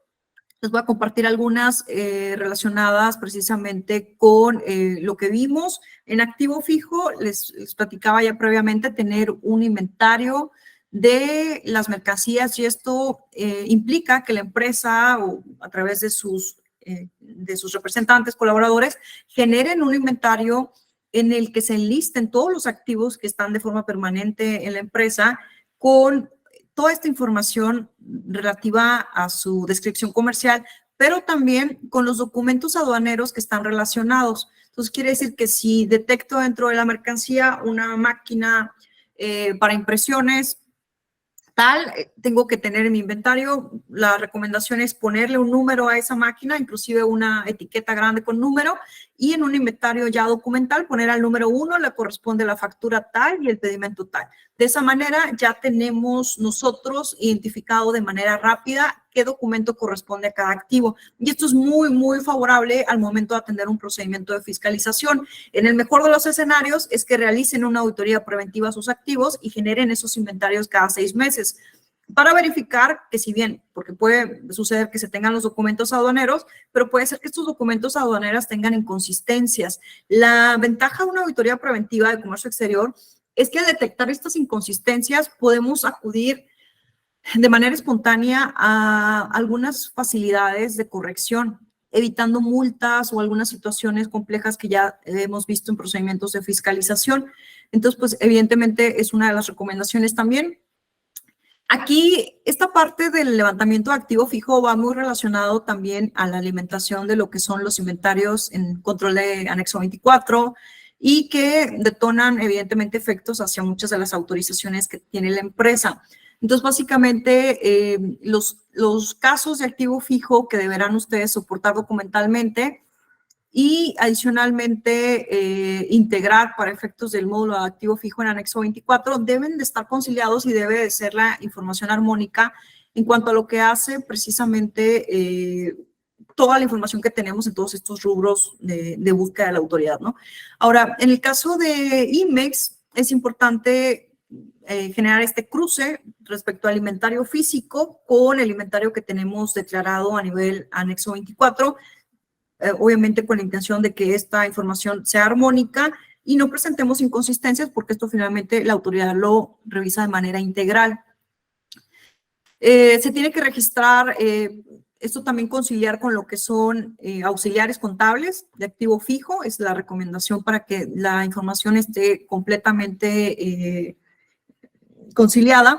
Les voy a compartir algunas relacionadas precisamente con lo que vimos. En activo fijo, les platicaba ya previamente, tener un inventario de las mercancías, y esto implica que la empresa, o a través de sus representantes, colaboradores, generen un inventario en el que se enlisten todos los activos que están de forma permanente en la empresa, con toda esta información relativa a su descripción comercial, pero también con los documentos aduaneros que están relacionados. Entonces, quiere decir que si detecto dentro de la mercancía una máquina para impresiones, tengo que tener en mi inventario, la recomendación es ponerle un número a esa máquina, inclusive una etiqueta grande con número, y en un inventario ya documental poner al número 1 le corresponde la factura tal y el pedimento tal. De esa manera ya tenemos nosotros identificado de manera rápida qué documento corresponde a cada activo. Y esto es muy, muy favorable al momento de atender un procedimiento de fiscalización. En el mejor de los escenarios es que realicen una auditoría preventiva a sus activos y generen esos inventarios cada 6 meses para verificar que, si bien, porque puede suceder que se tengan los documentos aduaneros, pero puede ser que estos documentos aduaneros tengan inconsistencias. La ventaja de una auditoría preventiva de comercio exterior es que al detectar estas inconsistencias podemos acudir de manera espontánea a algunas facilidades de corrección, evitando multas o algunas situaciones complejas que ya hemos visto en procedimientos de fiscalización. Entonces, pues evidentemente es una de las recomendaciones también. Aquí, esta parte del levantamiento de activo fijo va muy relacionado también a la alimentación de lo que son los inventarios en control de anexo 24 y que detonan evidentemente efectos hacia muchas de las autorizaciones que tiene la empresa. Entonces, básicamente, los casos de activo fijo que deberán ustedes soportar documentalmente y adicionalmente integrar para efectos del módulo de activo fijo en anexo 24 deben de estar conciliados y debe de ser la información armónica en cuanto a lo que hace precisamente toda la información que tenemos en todos estos rubros de búsqueda de la autoridad, ¿no? Ahora, en el caso de IMEX, es importante generar este cruce respecto al inventario físico con el inventario que tenemos declarado a nivel anexo 24, obviamente con la intención de que esta información sea armónica y no presentemos inconsistencias, porque esto finalmente la autoridad lo revisa de manera integral. Se tiene que registrar, esto también conciliar con lo que son auxiliares contables de activo fijo, es la recomendación para que la información esté completamente conciliada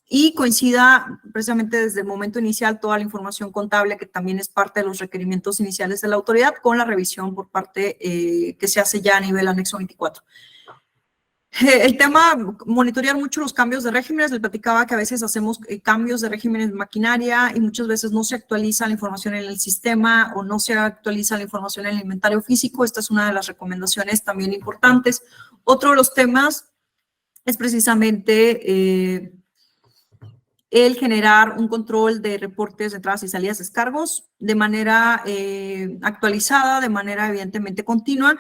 y coincida precisamente desde el momento inicial toda la información contable, que también es parte de los requerimientos iniciales de la autoridad, con la revisión por parte que se hace ya a nivel anexo 24. El tema, monitorear mucho los cambios de regímenes. Les platicaba que a veces hacemos cambios de regímenes de maquinaria y muchas veces no se actualiza la información en el sistema o no se actualiza la información en el inventario físico. Esta es una de las recomendaciones también importantes. Otro de los temas es precisamente el generar un control de reportes de entradas y salidas de descargos de manera actualizada, de manera evidentemente continua,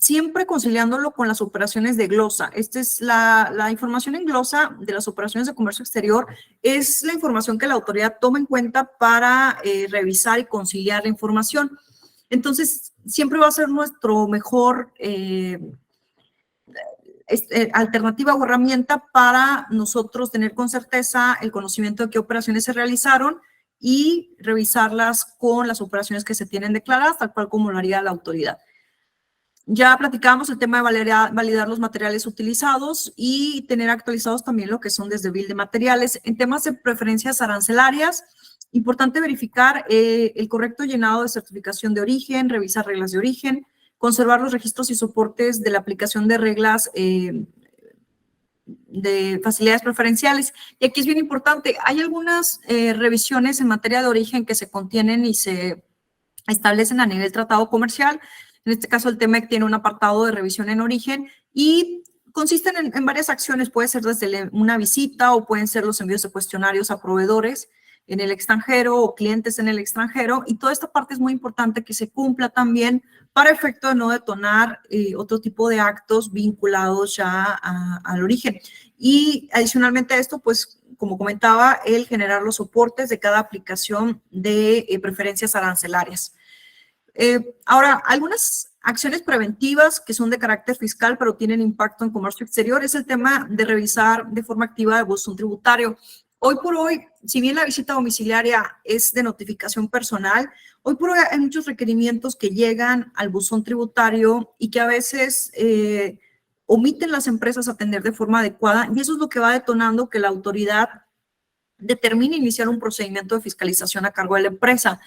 siempre conciliándolo con las operaciones de glosa. Esta es la información en glosa de las operaciones de comercio exterior, es la información que la autoridad toma en cuenta para revisar y conciliar la información. Entonces, siempre va a ser nuestro mejor alternativa o herramienta para nosotros tener con certeza el conocimiento de qué operaciones se realizaron y revisarlas con las operaciones que se tienen declaradas, tal cual como lo haría la autoridad. Ya platicábamos el tema de validar los materiales utilizados y tener actualizados también lo que son desde bill de materiales. En temas de preferencias arancelarias, importante verificar el correcto llenado de certificación de origen, revisar reglas de origen, conservar los registros y soportes de la aplicación de reglas de facilidades preferenciales. Y aquí es bien importante, hay algunas revisiones en materia de origen que se contienen y se establecen a nivel tratado comercial. En este caso, el TEMEC tiene un apartado de revisión en origen y consisten en varias acciones. Puede ser desde una visita o pueden ser los envíos de cuestionarios a proveedores en el extranjero o clientes en el extranjero. Y toda esta parte es muy importante que se cumpla también para efecto de no detonar otro tipo de actos vinculados ya al origen. Y adicionalmente a esto, pues, como comentaba, el generar los soportes de cada aplicación de preferencias arancelarias. Ahora, algunas acciones preventivas que son de carácter fiscal, pero tienen impacto en comercio exterior, es el tema de revisar de forma activa el buzón tributario. Hoy por hoy, si bien la visita domiciliaria es de notificación personal, hoy por hoy hay muchos requerimientos que llegan al buzón tributario y que a veces omiten las empresas atender de forma adecuada, y eso es lo que va detonando que la autoridad determine iniciar un procedimiento de fiscalización a cargo de la empresa.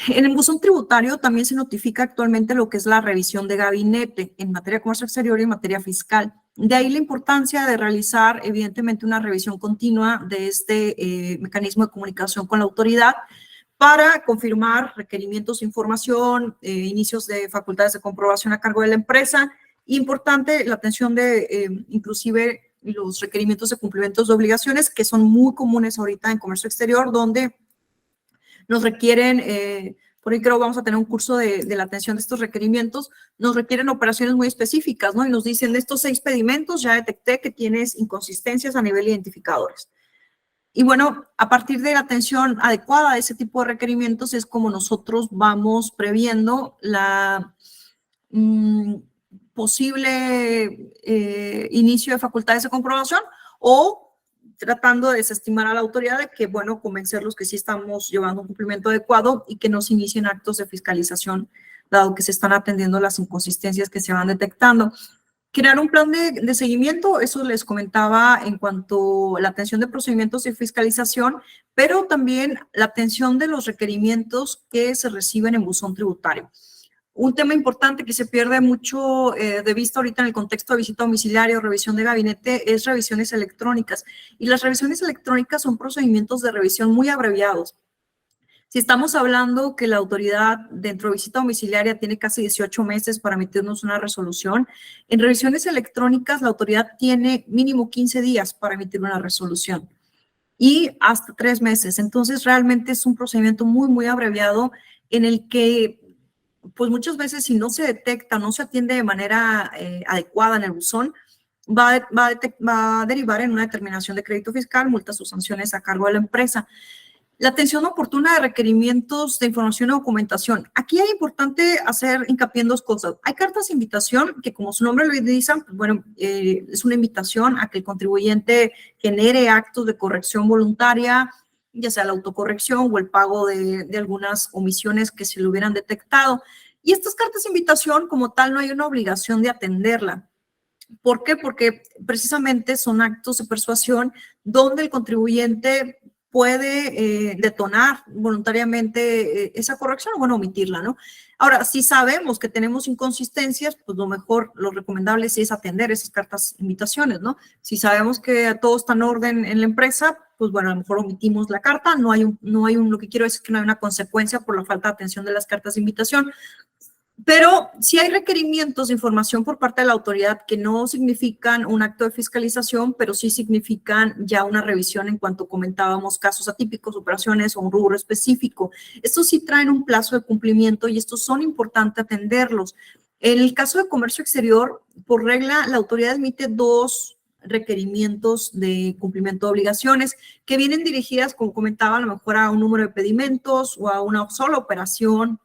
En el buzón tributario también se notifica actualmente lo que es la revisión de gabinete en materia de comercio exterior y en materia fiscal. De ahí la importancia de realizar, evidentemente, una revisión continua de este mecanismo de comunicación con la autoridad para confirmar requerimientos de información, inicios de facultades de comprobación a cargo de la empresa. Importante la atención de, inclusive, los requerimientos de cumplimientos de obligaciones, que son muy comunes ahorita en comercio exterior, donde nos requieren, por ahí creo vamos a tener un curso de la atención de estos requerimientos, nos requieren operaciones muy específicas, ¿no? Y nos dicen, de estos 6 pedimentos ya detecté que tienes inconsistencias a nivel de identificadores. Y bueno, a partir de la atención adecuada a ese tipo de requerimientos es como nosotros vamos previendo la posible inicio de facultades de comprobación o tratando de desestimar a la autoridad de que, bueno, convencerlos que sí estamos llevando un cumplimiento adecuado y que no se inicien actos de fiscalización, dado que se están atendiendo las inconsistencias que se van detectando. Crear un plan de seguimiento, eso les comentaba en cuanto a la atención de procedimientos de fiscalización, pero también la atención de los requerimientos que se reciben en buzón tributario. Un tema importante que se pierde mucho de vista ahorita en el contexto de visita domiciliaria o revisión de gabinete es revisiones electrónicas. Y las revisiones electrónicas son procedimientos de revisión muy abreviados. Si estamos hablando que la autoridad dentro de visita domiciliaria tiene casi 18 meses para emitirnos una resolución, en revisiones electrónicas la autoridad tiene mínimo 15 días para emitir una resolución y hasta 3 meses. Entonces, realmente es un procedimiento muy, muy abreviado en el que pues muchas veces si no se detecta, no se atiende de manera adecuada en el buzón, va a derivar en una determinación de crédito fiscal, multas o sanciones a cargo de la empresa. La atención oportuna de requerimientos de información o documentación. Aquí es importante hacer hincapié en 2 cosas. Hay cartas de invitación que, como su nombre lo indica, pues bueno, es una invitación a que el contribuyente genere actos de corrección voluntaria, ya sea la autocorrección o el pago de algunas omisiones que se le hubieran detectado. Y estas cartas de invitación, como tal, no hay una obligación de atenderla. ¿Por qué? Porque precisamente son actos de persuasión donde el contribuyente puede detonar voluntariamente esa corrección o, bueno, omitirla, ¿no? Ahora, si sabemos que tenemos inconsistencias, pues lo mejor, lo recomendable sí es atender esas cartas invitaciones, ¿no? Si sabemos que todo está en orden en la empresa, pues bueno, a lo mejor omitimos la carta, lo que quiero decir es que no hay una consecuencia por la falta de atención de las cartas de invitación. Pero si hay requerimientos de información por parte de la autoridad que no significan un acto de fiscalización, pero sí significan ya una revisión en cuanto comentábamos casos atípicos, operaciones o un rubro específico. Estos sí traen un plazo de cumplimiento y estos son importantes atenderlos. En el caso de comercio exterior, por regla, la autoridad emite 2 requerimientos de cumplimiento de obligaciones que vienen dirigidas, como comentaba, a lo mejor a un número de pedimentos o a una sola operación.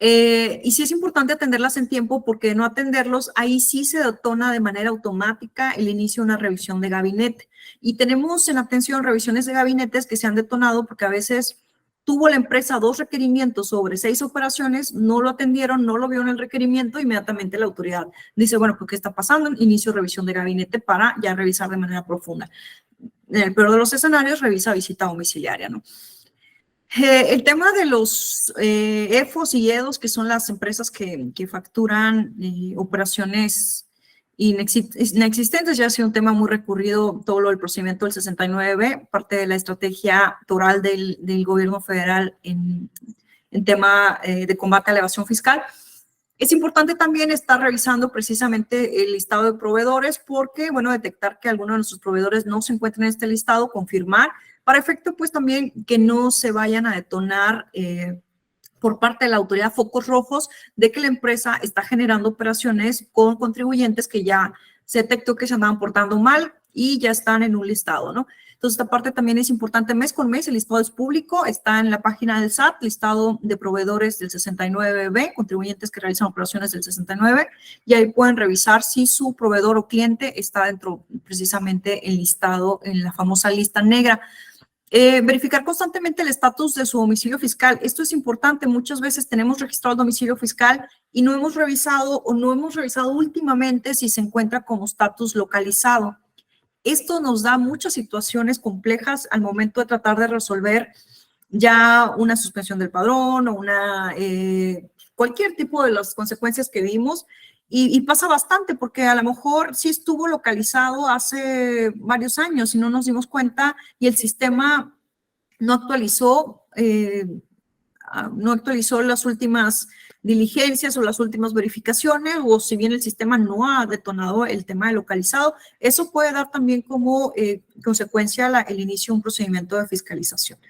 Y sí es importante atenderlas en tiempo porque de no atenderlos, ahí sí se detona de manera automática el inicio de una revisión de gabinete. Y tenemos en atención revisiones de gabinetes que se han detonado porque a veces tuvo la empresa 2 requerimientos sobre 6 operaciones, no lo atendieron, no lo vio en el requerimiento, inmediatamente la autoridad dice, bueno, pues ¿qué está pasando? Inicio revisión de gabinete para ya revisar de manera profunda. En el peor de los escenarios, revisa visita domiciliaria, ¿no? El tema de los EFOS y EDOS, que son las empresas que facturan operaciones inexistentes, ya ha sido un tema muy recurrido, todo lo del procedimiento del 69, parte de la estrategia toral del gobierno federal en tema de combate a la evasión fiscal. Es importante también estar revisando precisamente el listado de proveedores porque, bueno, detectar que alguno de nuestros proveedores no se encuentra en este listado, confirmar, para efecto, pues también que no se vayan a detonar por parte de la autoridad focos rojos de que la empresa está generando operaciones con contribuyentes que ya se detectó que se andaban portando mal y ya están en un listado, ¿no? Entonces, esta parte también es importante mes con mes, el listado es público, está en la página del SAT, listado de proveedores del 69B, contribuyentes que realizan operaciones del 69, y ahí pueden revisar si su proveedor o cliente está dentro precisamente el listado en la famosa lista negra. Verificar constantemente el estatus de su domicilio fiscal. Esto es importante. Muchas veces tenemos registrado el domicilio fiscal y no hemos revisado últimamente si se encuentra como estatus localizado. Esto nos da muchas situaciones complejas al momento de tratar de resolver ya una suspensión del padrón o cualquier tipo de las consecuencias que vimos. Y pasa bastante porque a lo mejor sí estuvo localizado hace varios años y no nos dimos cuenta y el sistema no actualizó las últimas diligencias o las últimas verificaciones, o si bien el sistema no ha detonado el tema de localizado, eso puede dar también como consecuencia el inicio de un procedimiento de fiscalización.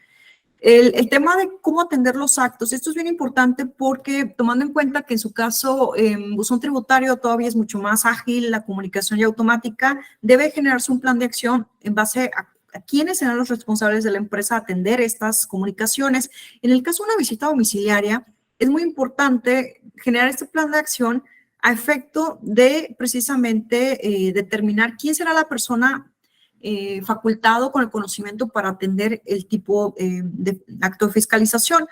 El tema de cómo atender los actos, esto es bien importante porque tomando en cuenta que en su caso en buzón tributario todavía es mucho más ágil, la comunicación y automática, debe generarse un plan de acción en base a quiénes serán los responsables de la empresa a atender estas comunicaciones. En el caso de una visita domiciliaria, es muy importante generar este plan de acción a efecto de precisamente determinar quién será la persona facultado con el conocimiento para atender el tipo de acto de fiscalización.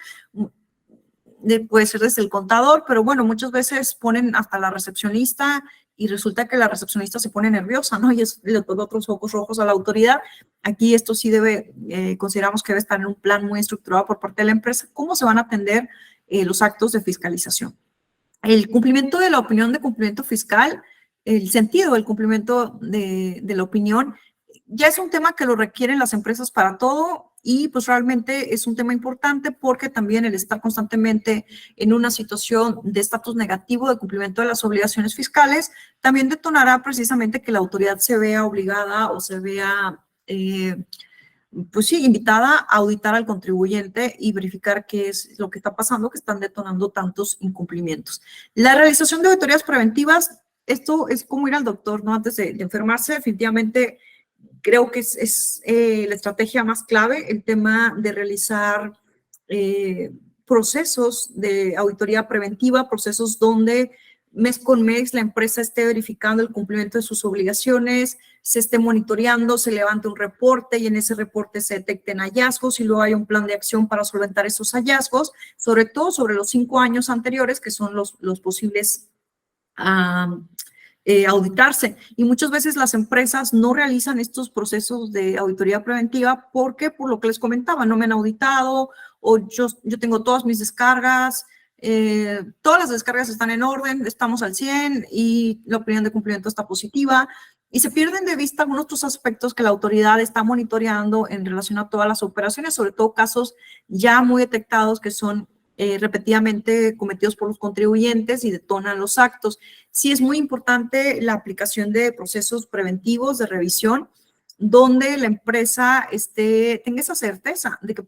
Puede ser desde el contador, pero bueno, muchas veces ponen hasta la recepcionista y resulta que la recepcionista se pone nerviosa, ¿no? Y le pone otros focos rojos a la autoridad. Aquí esto sí consideramos que debe estar en un plan muy estructurado por parte de la empresa, cómo se van a atender los actos de fiscalización. El cumplimiento de la opinión de cumplimiento fiscal, el sentido del cumplimiento de la opinión, ya es un tema que lo requieren las empresas para todo y pues realmente es un tema importante porque también el estar constantemente en una situación de estatus negativo de cumplimiento de las obligaciones fiscales también detonará precisamente que la autoridad se vea obligada o se vea, pues sí, invitada a auditar al contribuyente y verificar qué es lo que está pasando, que están detonando tantos incumplimientos. La realización de auditorías preventivas, esto es como ir al doctor, ¿no? Antes de enfermarse, definitivamente creo que es la estrategia más clave, el tema de realizar procesos de auditoría preventiva, procesos donde mes con mes la empresa esté verificando el cumplimiento de sus obligaciones, se esté monitoreando, se levante un reporte y en ese reporte se detecten hallazgos y luego hay un plan de acción para solventar esos hallazgos, sobre todo sobre los 5 años anteriores, que son los posibles auditarse. Y muchas veces las empresas no realizan estos procesos de auditoría preventiva porque, por lo que les comentaba, no me han auditado o yo tengo todas mis descargas, todas las descargas están en orden, estamos al 100 y la opinión de cumplimiento está positiva. Y se pierden de vista algunos otros aspectos que la autoridad está monitoreando en relación a todas las operaciones, sobre todo casos ya muy detectados que son repetidamente cometidos por los contribuyentes y detonan los actos. Sí es muy importante la aplicación de procesos preventivos de revisión donde la empresa tenga esa certeza de que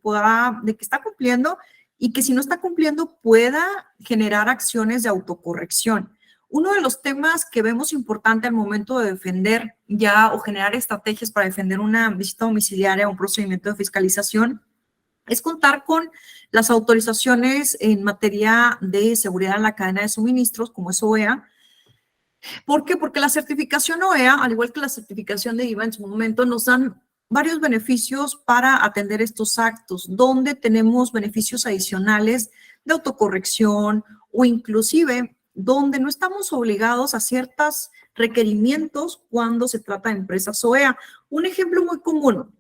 está cumpliendo y que si no está cumpliendo pueda generar acciones de autocorrección. Uno de los temas que vemos importante al momento de defender ya o generar estrategias para defender una visita domiciliaria o un procedimiento de fiscalización es contar con las autorizaciones en materia de seguridad en la cadena de suministros, como es OEA. ¿Por qué? Porque la certificación OEA, al igual que la certificación de IVA en su momento, nos dan varios beneficios para atender estos actos, donde tenemos beneficios adicionales de autocorrección o inclusive donde no estamos obligados a ciertos requerimientos cuando se trata de empresas OEA. Un ejemplo muy común.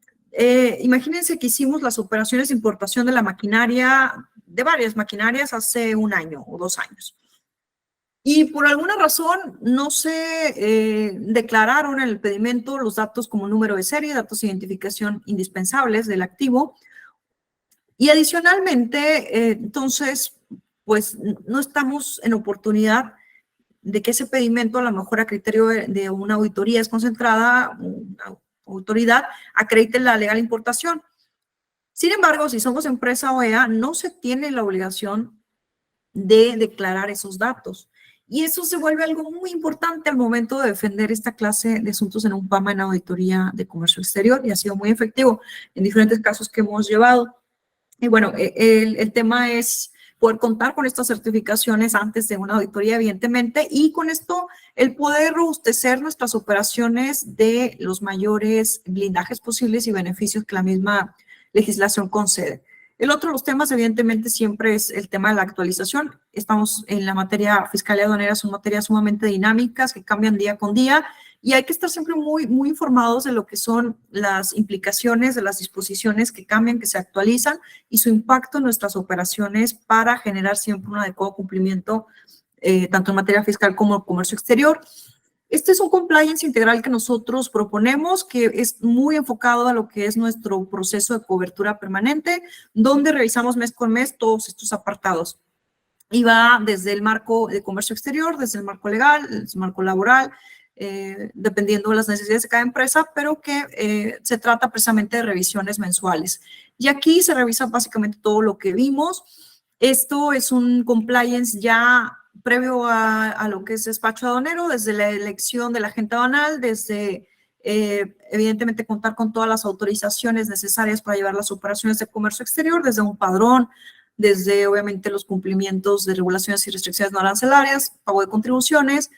Imagínense que hicimos las operaciones de importación de la maquinaria, de varias maquinarias hace 1 año o 2 años. Y por alguna razón no se declararon en el pedimento los datos como número de serie, datos de identificación indispensables del activo. Y adicionalmente, entonces, pues no estamos en oportunidad de que ese pedimento, a lo mejor a criterio de una auditoría desconcentrada, una autoridad, acredite la legal importación. Sin embargo, si somos empresa OEA, no se tiene la obligación de declarar esos datos. Y eso se vuelve algo muy importante al momento de defender esta clase de asuntos en un PAMA en auditoría de comercio exterior y ha sido muy efectivo en diferentes casos que hemos llevado. Y bueno, el tema es poder contar con estas certificaciones antes de una auditoría, evidentemente, y con esto el poder robustecer nuestras operaciones de los mayores blindajes posibles y beneficios que la misma legislación concede. El otro de los temas, evidentemente, siempre es el tema de la actualización. Estamos en la materia fiscal y aduanera, son materias sumamente dinámicas que cambian día con día y hay que estar siempre muy, muy informados de lo que son las implicaciones de las disposiciones que cambian, que se actualizan y su impacto en nuestras operaciones para generar siempre un adecuado cumplimiento, tanto en materia fiscal como en comercio exterior. Este es un compliance integral que nosotros proponemos, que es muy enfocado a lo que es nuestro proceso de cobertura permanente, donde revisamos mes con mes todos estos apartados. Y va desde el marco de comercio exterior, desde el marco legal, el marco laboral, dependiendo de las necesidades de cada empresa, pero que se trata precisamente de revisiones mensuales. Y aquí se revisa básicamente todo lo que vimos. Esto es un compliance ya previo a lo que es despacho aduanero, desde la elección del agente aduanal, desde evidentemente contar con todas las autorizaciones necesarias para llevar las operaciones de comercio exterior, desde un padrón, desde obviamente los cumplimientos de regulaciones y restricciones no arancelarias, pago de contribuciones.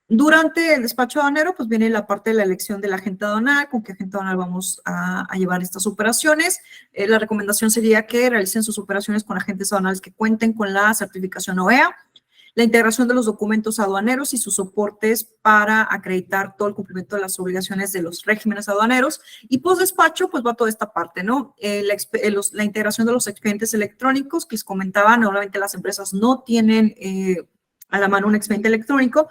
Durante el despacho aduanero, pues viene la parte de la elección del agente aduanal, con qué agente aduanal vamos a llevar estas operaciones. La recomendación sería que realicen sus operaciones con agentes aduanales que cuenten con la certificación OEA, la integración de los documentos aduaneros y sus soportes para acreditar todo el cumplimiento de las obligaciones de los regímenes aduaneros. Y post-despacho, pues va toda esta parte, ¿no? La integración de los expedientes electrónicos que les comentaba, normalmente las empresas no tienen a la mano un expediente electrónico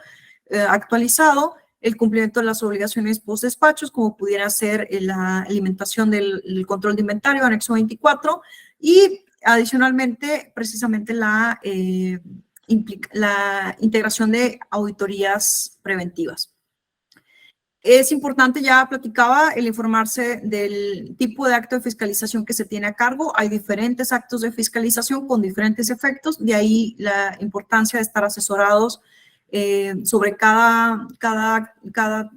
actualizado, el cumplimiento de las obligaciones post-despachos, como pudiera ser la alimentación del control de inventario, anexo 24, y adicionalmente, precisamente la integración de auditorías preventivas. Es importante, ya platicaba, el informarse del tipo de acto de fiscalización que se tiene a cargo. Hay diferentes actos de fiscalización con diferentes efectos, de ahí la importancia de estar asesorados sobre cada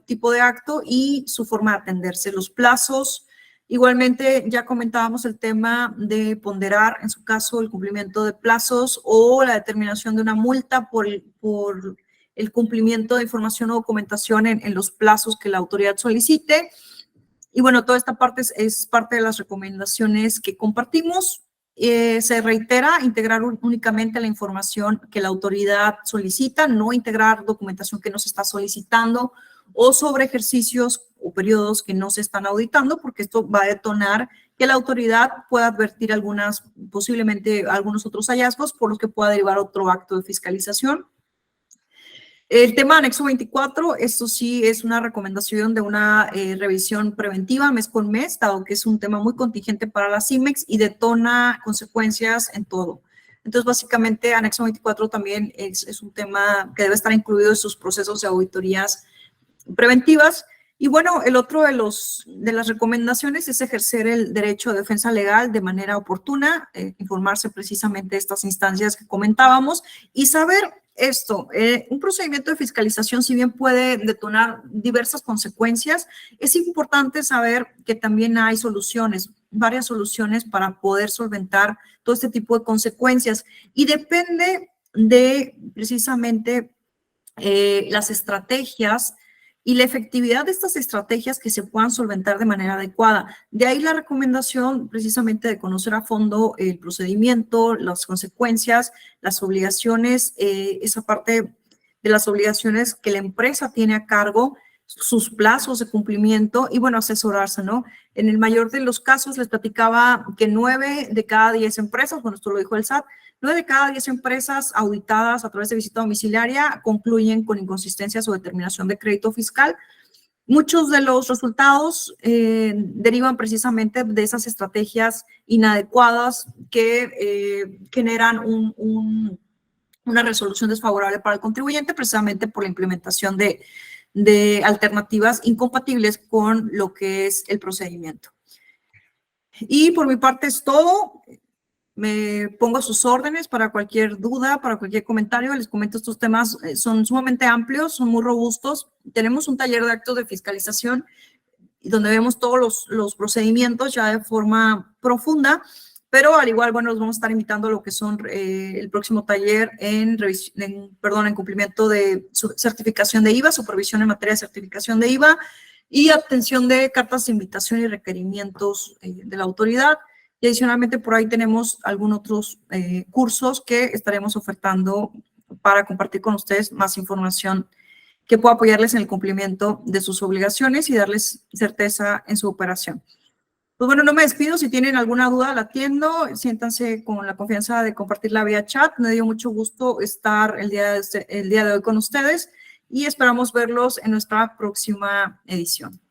tipo de acto y su forma de atenderse. Los plazos, igualmente ya comentábamos el tema de ponderar, en su caso, el cumplimiento de plazos o la determinación de una multa por el cumplimiento de información o documentación en los plazos que la autoridad solicite. Y bueno, toda esta parte es parte de las recomendaciones que compartimos. Se reitera integrar únicamente la información que la autoridad solicita, no integrar documentación que no se está solicitando o sobre ejercicios o periodos que no se están auditando, porque esto va a detonar que la autoridad pueda advertir posiblemente algunos otros hallazgos por los que pueda derivar otro acto de fiscalización. El tema anexo 24, esto sí es una recomendación de una revisión preventiva mes con mes, dado que es un tema muy contingente para la CIMEX y detona consecuencias en todo. Entonces, básicamente, anexo 24 también es un tema que debe estar incluido en sus procesos de auditorías preventivas. Y bueno, el otro de las recomendaciones es ejercer el derecho de defensa legal de manera oportuna, informarse precisamente de estas instancias que comentábamos y saber esto. Un procedimiento de fiscalización, si bien puede detonar diversas consecuencias, es importante saber que también hay soluciones, varias soluciones para poder solventar todo este tipo de consecuencias y depende de precisamente las estrategias y la efectividad de estas estrategias que se puedan solventar de manera adecuada. De ahí la recomendación precisamente de conocer a fondo el procedimiento, las consecuencias, las obligaciones, esa parte de las obligaciones que la empresa tiene a cargo, sus plazos de cumplimiento y, bueno, asesorarse, ¿no? En el mayor de los casos les platicaba que 9 de cada 10 empresas, bueno, esto lo dijo el SAT, 9 de cada 10 empresas auditadas a través de visita domiciliaria concluyen con inconsistencias o determinación de crédito fiscal. Muchos de los resultados derivan precisamente de esas estrategias inadecuadas que generan una resolución desfavorable para el contribuyente precisamente por la implementación de alternativas incompatibles con lo que es el procedimiento. Y por mi parte es todo. Me pongo a sus órdenes para cualquier duda, para cualquier comentario. Les comento, estos temas son sumamente amplios, son muy robustos. Tenemos un taller de actos de fiscalización donde vemos todos los procedimientos ya de forma profunda, pero al igual, bueno, los vamos a estar invitando a lo que son el próximo taller en cumplimiento de certificación de IVA, supervisión en materia de certificación de IVA y obtención de cartas de invitación y requerimientos de la autoridad. Y adicionalmente por ahí tenemos algunos otros cursos que estaremos ofertando para compartir con ustedes más información que pueda apoyarles en el cumplimiento de sus obligaciones y darles certeza en su operación. Pues bueno, no me despido. Si tienen alguna duda, la atiendo. Siéntanse con la confianza de compartirla vía chat. Me dio mucho gusto estar el día de hoy con ustedes y esperamos verlos en nuestra próxima edición.